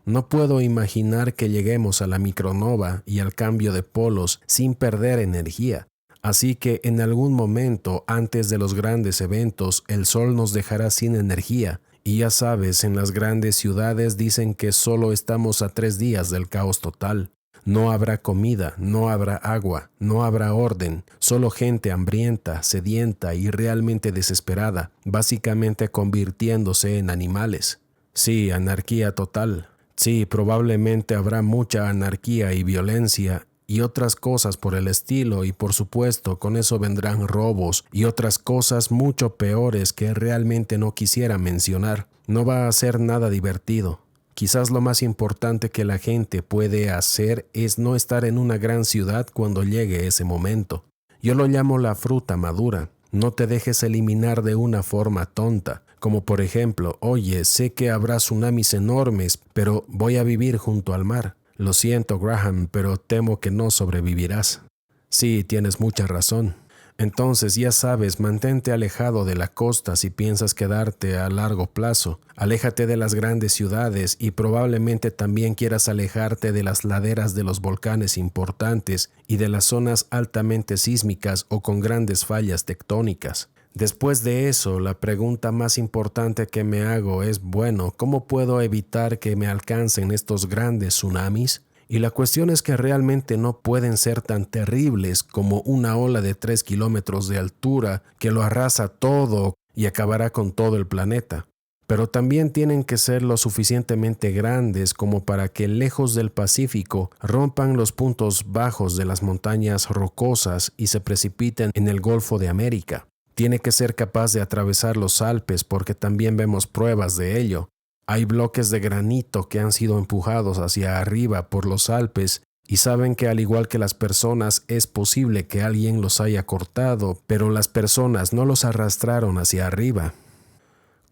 No puedo imaginar que lleguemos a la micronova y al cambio de polos sin perder energía. Así que en algún momento antes de los grandes eventos el sol nos dejará sin energía. Y ya sabes, en las grandes ciudades dicen que solo estamos a 3 días del caos total. No habrá comida, no habrá agua, no habrá orden, solo gente hambrienta, sedienta y realmente desesperada, básicamente convirtiéndose en animales. Sí, anarquía total. Sí, probablemente habrá mucha anarquía y violencia y otras cosas por el estilo, y por supuesto con eso vendrán robos y otras cosas mucho peores que realmente no quisiera mencionar. No va a ser nada divertido. Quizás lo más importante que la gente puede hacer es no estar en una gran ciudad cuando llegue ese momento. Yo lo llamo la fruta madura. No te dejes eliminar de una forma tonta, como por ejemplo, oye, sé que habrá tsunamis enormes, pero voy a vivir junto al mar. Lo siento, Graham, pero temo que no sobrevivirás. Sí, tienes mucha razón. Entonces, ya sabes, mantente alejado de la costa si piensas quedarte a largo plazo. Aléjate de las grandes ciudades y probablemente también quieras alejarte de las laderas de los volcanes importantes y de las zonas altamente sísmicas o con grandes fallas tectónicas. Después de eso, la pregunta más importante que me hago es, bueno, ¿cómo puedo evitar que me alcancen estos grandes tsunamis? Y la cuestión es que realmente no pueden ser tan terribles como una ola de 3 kilómetros de altura que lo arrasa todo y acabará con todo el planeta. Pero también tienen que ser lo suficientemente grandes como para que lejos del Pacífico rompan los puntos bajos de las montañas rocosas y se precipiten en el Golfo de América. Tiene que ser capaz de atravesar los Alpes porque también vemos pruebas de ello. Hay bloques de granito que han sido empujados hacia arriba por los Alpes y saben que al igual que las personas es posible que alguien los haya cortado, pero las personas no los arrastraron hacia arriba.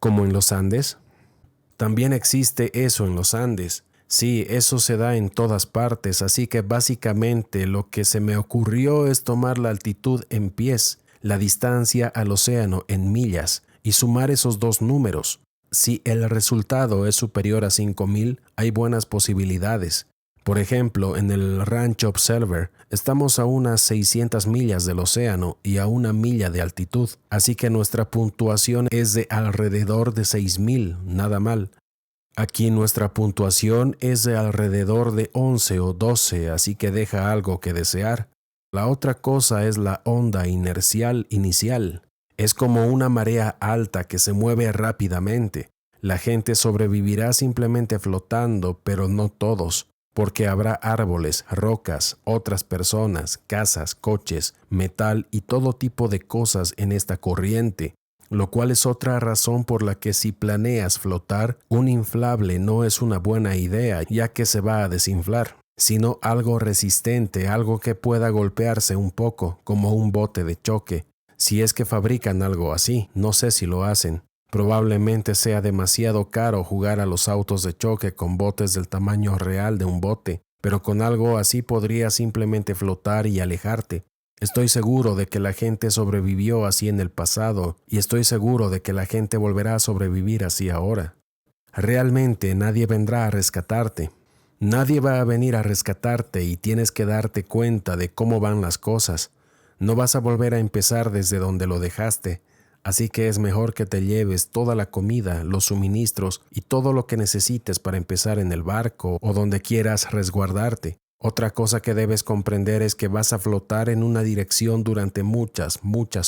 ¿Como en los Andes? También existe eso en los Andes. Sí, eso se da en todas partes, así que básicamente lo que se me ocurrió es tomar la altitud en pies, la distancia al océano en millas, y sumar esos dos números. Si el resultado es superior a 5000, hay buenas posibilidades. Por ejemplo, en el Ranch Observer estamos a unas 600 millas del océano y a 1 milla de altitud, así que nuestra puntuación es de alrededor de 6000, nada mal. Aquí nuestra puntuación es de alrededor de 11 o 12, así que deja algo que desear. La otra cosa es la onda inercial inicial. Es como una marea alta que se mueve rápidamente. La gente sobrevivirá simplemente flotando, pero no todos, porque habrá árboles, rocas, otras personas, casas, coches, metal y todo tipo de cosas en esta corriente, lo cual es otra razón por la que si planeas flotar, un inflable no es una buena idea, ya que se va a desinflar, sino algo resistente, algo que pueda golpearse un poco, como un bote de choque. Si es que fabrican algo así, no sé si lo hacen. Probablemente sea demasiado caro jugar a los autos de choque con botes del tamaño real de un bote, pero con algo así podrías simplemente flotar y alejarte. Estoy seguro de que la gente sobrevivió así en el pasado y estoy seguro de que la gente volverá a sobrevivir así ahora. Realmente nadie vendrá a rescatarte. Nadie va a venir a rescatarte y tienes que darte cuenta de cómo van las cosas. No vas a volver a empezar desde donde lo dejaste, así que es mejor que te lleves toda la comida, los suministros y todo lo que necesites para empezar en el barco o donde quieras resguardarte. Otra cosa que debes comprender es que vas a flotar en una dirección durante muchas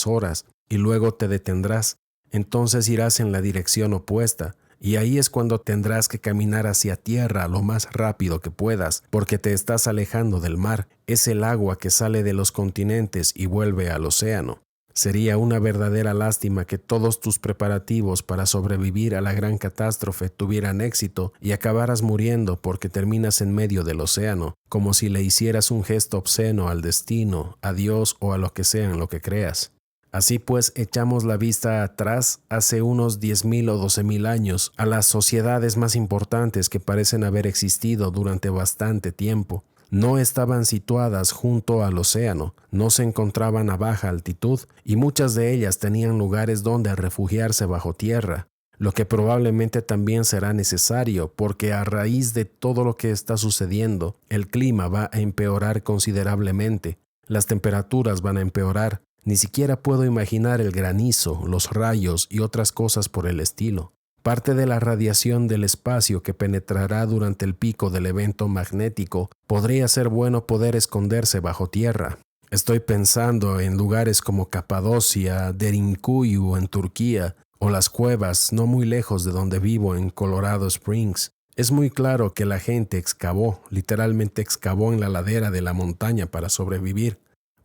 horas y luego te detendrás. Entonces irás en la dirección opuesta y ahí es cuando tendrás que caminar hacia tierra lo más rápido que puedas porque te estás alejando del mar. Es el agua que sale de los continentes y vuelve al océano. Sería una verdadera lástima que todos tus preparativos para sobrevivir a la gran catástrofe tuvieran éxito y acabaras muriendo porque terminas en medio del océano, como si le hicieras un gesto obsceno al destino, a Dios o a lo que sea en lo que creas. Así pues, echamos la vista atrás hace unos 10,000 o 12,000 años a las sociedades más importantes que parecen haber existido durante bastante tiempo. No estaban situadas junto al océano, no se encontraban a baja altitud y muchas de ellas tenían lugares donde refugiarse bajo tierra, lo que probablemente también será necesario porque a raíz de todo lo que está sucediendo, el clima va a empeorar considerablemente, las temperaturas van a empeorar, ni siquiera puedo imaginar el granizo, los rayos y otras cosas por el estilo. Parte de la radiación del espacio que penetrará durante el pico del evento magnético podría ser bueno poder esconderse bajo tierra. Estoy pensando en lugares como Capadocia, Derinkuyu en Turquía o las cuevas no muy lejos de donde vivo en Colorado Springs. Es muy claro que la gente excavó, literalmente excavó en la ladera de la montaña para sobrevivir.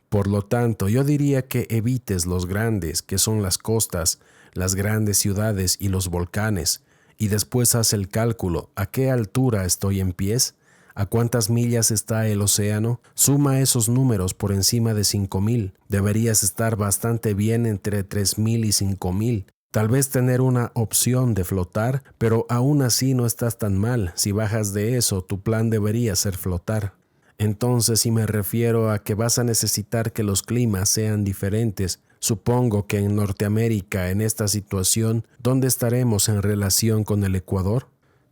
Por lo tanto, yo diría que evites los grandes, que son las costas, las grandes ciudades y los volcanes, y después haz el cálculo, ¿a qué altura estoy en pies? ¿A cuántas millas está el océano? Suma esos números por encima de 5000. Deberías estar bastante bien entre 3000 y 5000. Tal vez tener una opción de flotar, pero aún así no estás tan mal. Si bajas de eso, tu plan debería ser flotar. Entonces, si me refiero a que vas a necesitar que los climas sean diferentes, supongo que en Norteamérica, en esta situación, ¿dónde estaremos en relación con el Ecuador?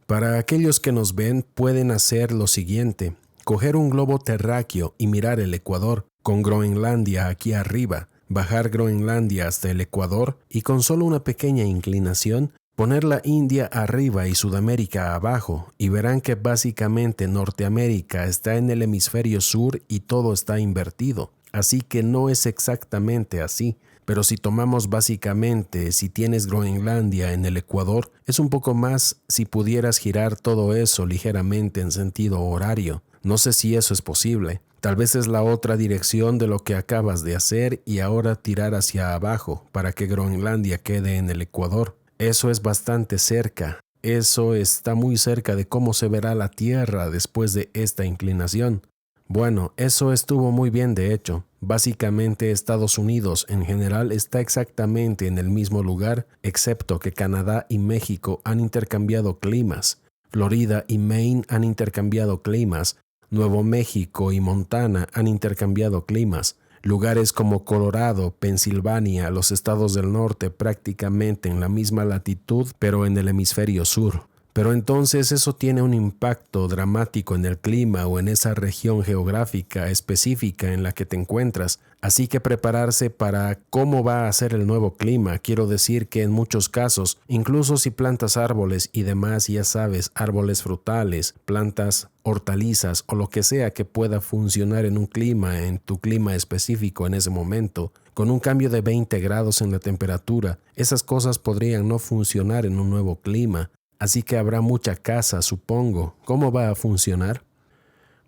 Para aquellos que nos ven, pueden hacer lo siguiente: coger un globo terráqueo y mirar el Ecuador, con Groenlandia aquí arriba, bajar Groenlandia hasta el Ecuador y con solo una pequeña inclinación, poner la India arriba y Sudamérica abajo y verán que básicamente Norteamérica está en el hemisferio sur y todo está invertido. Así que no es exactamente así, pero si tomamos básicamente si tienes Groenlandia en el Ecuador, es un poco más si pudieras girar todo eso ligeramente en sentido horario. No sé si eso es posible. Tal vez es la otra dirección de lo que acabas de hacer y ahora tirar hacia abajo para que Groenlandia quede en el Ecuador. Eso es bastante cerca. Eso está muy cerca de cómo se verá la Tierra después de esta inclinación. Bueno, eso estuvo muy bien de hecho. Básicamente Estados Unidos en general está exactamente en el mismo lugar, excepto que Canadá y México han intercambiado climas. Florida y Maine han intercambiado climas. Nuevo México y Montana han intercambiado climas. Lugares como Colorado, Pensilvania, los estados del norte prácticamente en la misma latitud, pero en el hemisferio sur. Pero entonces eso tiene un impacto dramático en el clima o en esa región geográfica específica en la que te encuentras. Así que prepararse para cómo va a ser el nuevo clima. Quiero decir que en muchos casos, incluso si plantas árboles y demás, ya sabes, árboles frutales, plantas hortalizas o lo que sea que pueda funcionar en un clima, en tu clima específico en ese momento, con un cambio de 20 grados en la temperatura, esas cosas podrían no funcionar en un nuevo clima. Así que habrá mucha caza, supongo. ¿Cómo va a funcionar?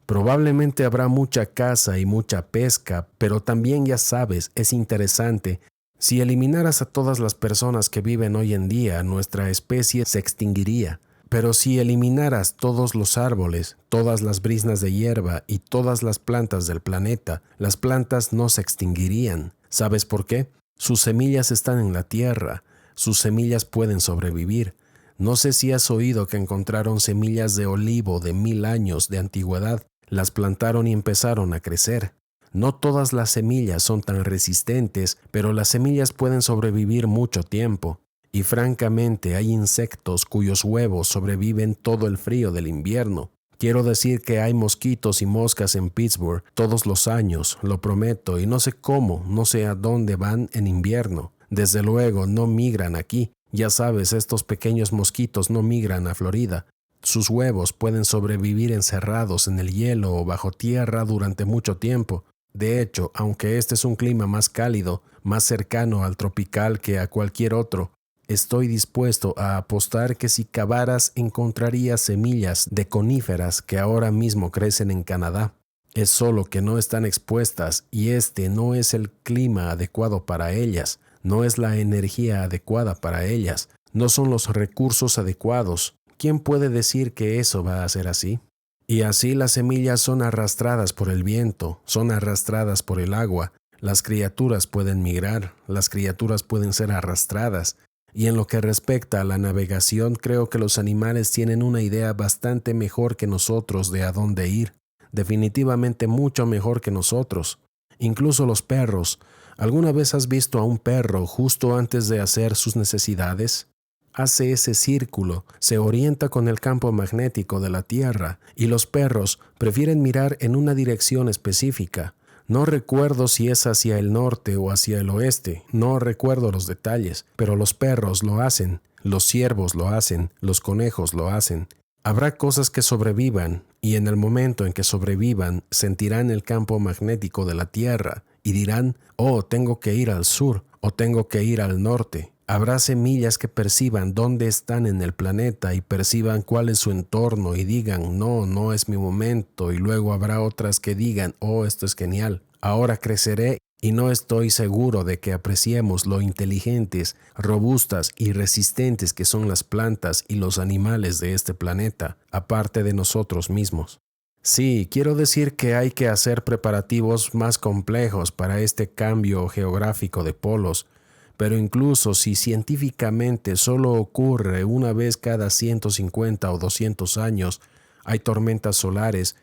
Probablemente habrá mucha caza y mucha pesca, pero también ya sabes, es interesante. Si eliminaras a todas las personas que viven hoy en día, nuestra especie se extinguiría. Pero si eliminaras todos los árboles, todas las briznas de hierba y todas las plantas del planeta, las plantas no se extinguirían. ¿Sabes por qué? Sus semillas están en la tierra. Sus semillas pueden sobrevivir. No sé si has oído que encontraron semillas de olivo de 1000 años de antigüedad. Las plantaron y empezaron a crecer. No todas las semillas son tan resistentes, pero las semillas pueden sobrevivir mucho tiempo. Y francamente hay insectos cuyos huevos sobreviven todo el frío del invierno. Quiero decir que hay mosquitos y moscas en Pittsburgh todos los años, lo prometo, y no sé cómo, no sé a dónde van en invierno. Desde luego no migran aquí. Ya sabes, estos pequeños mosquitos no migran a Florida. Sus huevos pueden sobrevivir encerrados en el hielo o bajo tierra durante mucho tiempo. De hecho, aunque este es un clima más cálido, más cercano al tropical que a cualquier otro, estoy dispuesto a apostar que si cavaras encontrarías semillas de coníferas que ahora mismo crecen en Canadá. Es solo que no están expuestas y este no es el clima adecuado para ellas. No es la energía adecuada para ellas, no son los recursos adecuados. ¿Quién puede decir que eso va a ser así? Y así las semillas son arrastradas por el viento, son arrastradas por el agua. Las criaturas pueden migrar, las criaturas pueden ser arrastradas. Y en lo que respecta a la navegación, creo que los animales tienen una idea bastante mejor que nosotros de a dónde ir. Definitivamente mucho mejor que nosotros. Incluso los perros. ¿Alguna vez has visto a un perro justo antes de hacer sus necesidades? Hace ese círculo, se orienta con el campo magnético de la Tierra y los perros prefieren mirar en una dirección específica. No recuerdo si es hacia el norte o hacia el oeste, no recuerdo los detalles, pero los perros lo hacen, los ciervos lo hacen, los conejos lo hacen. Habrá cosas que sobrevivan y en el momento en que sobrevivan sentirán el campo magnético de la Tierra y dirán, oh, tengo que ir al sur o tengo que ir al norte. Habrá semillas que perciban dónde están en el planeta y perciban cuál es su entorno y digan, no, no es mi momento. Y luego habrá otras que digan, oh, esto es genial, ahora creceré. Y no estoy seguro de que apreciemos lo inteligentes, robustas y resistentes que son las plantas y los animales de este planeta, aparte de nosotros mismos. Sí, quiero decir que hay que hacer preparativos más complejos para este cambio geográfico de polos, pero incluso si científicamente solo ocurre una vez cada 150 o 200 años, hay tormentas solares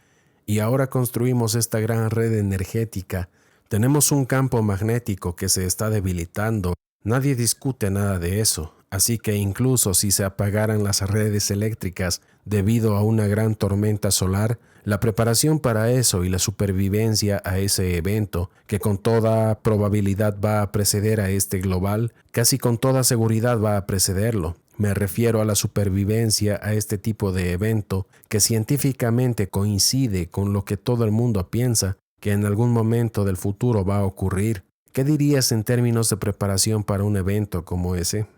y ahora construimos esta gran red energética. Tenemos un campo magnético que se está debilitando. Nadie discute nada de eso. Así que incluso si se apagaran las redes eléctricas debido a una gran tormenta solar, la preparación para eso y la supervivencia a ese evento, que con toda probabilidad va a preceder a este global, casi con toda seguridad va a precederlo. Me refiero a la supervivencia a este tipo de evento que científicamente coincide con lo que todo el mundo piensa que en algún momento del futuro va a ocurrir. ¿Qué dirías en términos de preparación para un evento como ese?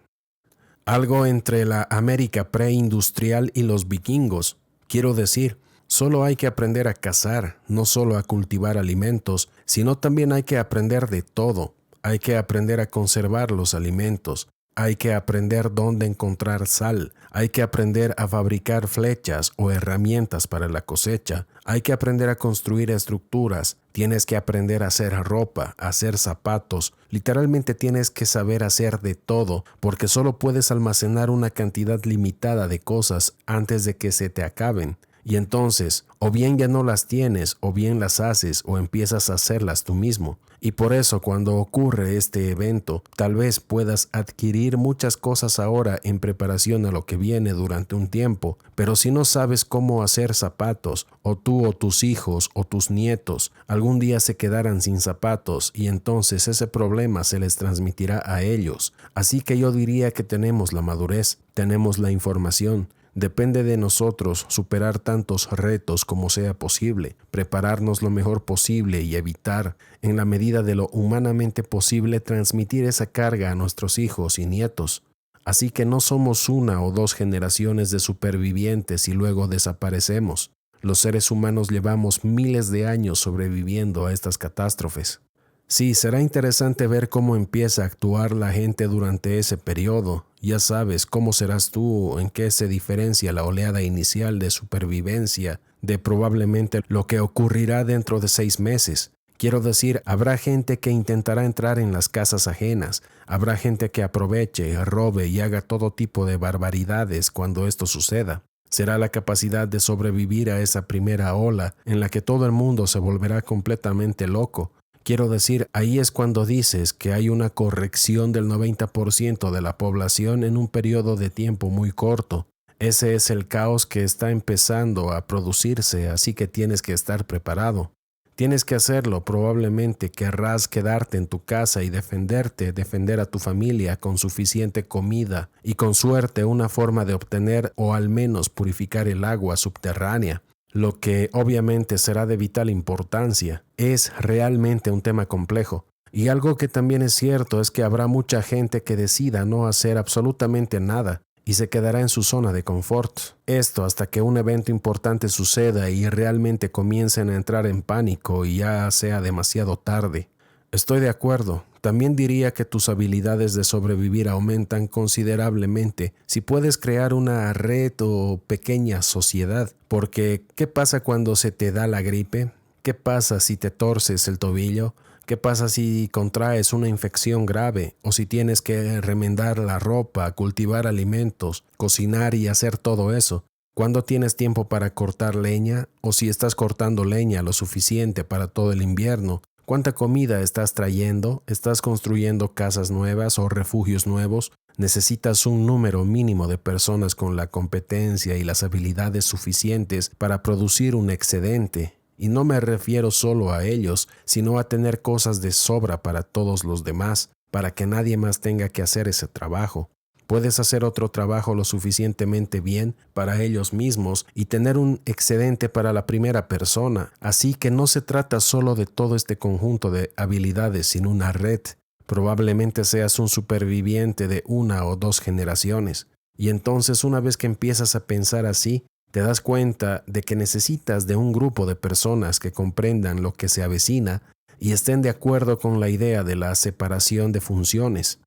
Algo entre la América preindustrial y los vikingos. Quiero decir, solo hay que aprender a cazar, no solo a cultivar alimentos, sino también hay que aprender de todo. Hay que aprender a conservar los alimentos. Hay que aprender dónde encontrar sal. Hay que aprender a fabricar flechas o herramientas para la cosecha. Hay que aprender a construir estructuras. Tienes que aprender a hacer ropa, a hacer zapatos. Literalmente tienes que saber hacer de todo, porque solo puedes almacenar una cantidad limitada de cosas antes de que se te acaben. Y entonces, o bien ya no las tienes, o bien las haces o empiezas a hacerlas tú mismo. Y por eso cuando ocurre este evento, tal vez puedas adquirir muchas cosas ahora en preparación a lo que viene durante un tiempo, pero si no sabes cómo hacer zapatos, o tú o tus hijos o tus nietos algún día se quedarán sin zapatos y entonces ese problema se les transmitirá a ellos. Así que yo diría que tenemos la madurez, tenemos la información. Depende de nosotros superar tantos retos como sea posible, prepararnos lo mejor posible y evitar, en la medida de lo humanamente posible, transmitir esa carga a nuestros hijos y nietos. Así que no somos una o dos generaciones de supervivientes y luego desaparecemos. Los seres humanos llevamos miles de años sobreviviendo a estas catástrofes. Sí, será interesante ver cómo empieza a actuar la gente durante ese periodo. Ya sabes cómo serás tú, en qué se diferencia la oleada inicial de supervivencia de probablemente lo que ocurrirá dentro de 6 meses. Quiero decir, habrá gente que intentará entrar en las casas ajenas, habrá gente que aproveche, robe y haga todo tipo de barbaridades cuando esto suceda. Será la capacidad de sobrevivir a esa primera ola en la que todo el mundo se volverá completamente loco. Quiero decir, ahí es cuando dices que hay una corrección del 90% de la población en un periodo de tiempo muy corto. Ese es el caos que está empezando a producirse, así que tienes que estar preparado. Tienes que hacerlo, probablemente querrás quedarte en tu casa y defender a tu familia con suficiente comida y con suerte una forma de obtener o al menos purificar el agua subterránea. Lo que obviamente será de vital importancia. Es realmente un tema complejo. Y algo que también es cierto es que habrá mucha gente que decida no hacer absolutamente nada y se quedará en su zona de confort. Esto hasta que un evento importante suceda y realmente comiencen a entrar en pánico y ya sea demasiado tarde. Estoy de acuerdo. También diría que tus habilidades de sobrevivir aumentan considerablemente si puedes crear una red o pequeña sociedad. Porque, ¿qué pasa cuando se te da la gripe? ¿Qué pasa si te torces el tobillo? ¿Qué pasa si contraes una infección grave? ¿O si tienes que remendar la ropa, cultivar alimentos, cocinar y hacer todo eso? ¿Cuándo tienes tiempo para cortar leña? ¿O si estás cortando leña lo suficiente para todo el invierno? ¿Cuánta comida estás trayendo? ¿Estás construyendo casas nuevas o refugios nuevos? Necesitas un número mínimo de personas con la competencia y las habilidades suficientes para producir un excedente. Y no me refiero solo a ellos, sino a tener cosas de sobra para todos los demás, para que nadie más tenga que hacer ese trabajo. Puedes hacer otro trabajo lo suficientemente bien para ellos mismos y tener un excedente para la primera persona. Así que no se trata solo de todo este conjunto de habilidades, sino una red. Probablemente seas un superviviente de 1 o 2 generaciones. Y entonces una vez que empiezas a pensar así, te das cuenta de que necesitas de un grupo de personas que comprendan lo que se avecina y estén de acuerdo con la idea de la separación de funciones.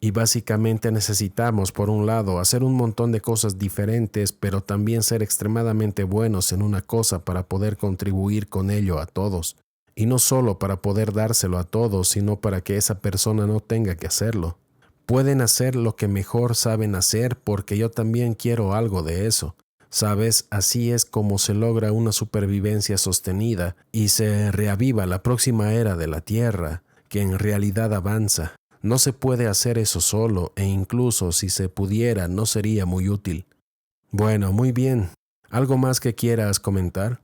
Y básicamente necesitamos, por un lado, hacer un montón de cosas diferentes, pero también ser extremadamente buenos en una cosa para poder contribuir con ello a todos. Y no solo para poder dárselo a todos, sino para que esa persona no tenga que hacerlo. Pueden hacer lo que mejor saben hacer porque yo también quiero algo de eso. Sabes, así es como se logra una supervivencia sostenida y se reaviva la próxima era de la Tierra, que en realidad avanza. No se puede hacer eso solo e incluso si se pudiera no sería muy útil. Bueno, muy bien. ¿Algo más que quieras comentar?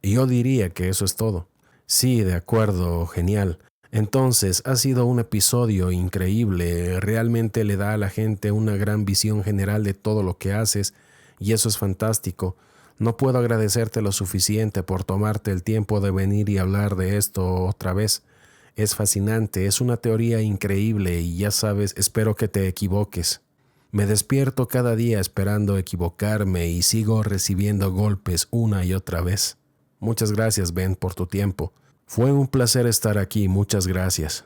Yo diría que eso es todo. Sí, de acuerdo, genial. Entonces, ha sido un episodio increíble. Realmente le da a la gente una gran visión general de todo lo que haces y eso es fantástico. No puedo agradecerte lo suficiente por tomarte el tiempo de venir y hablar de esto otra vez. Es fascinante, es una teoría increíble y ya sabes, espero que te equivoques. Me despierto cada día esperando equivocarme y sigo recibiendo golpes una y otra vez. Muchas gracias, Ben, por tu tiempo. Fue un placer estar aquí, muchas gracias.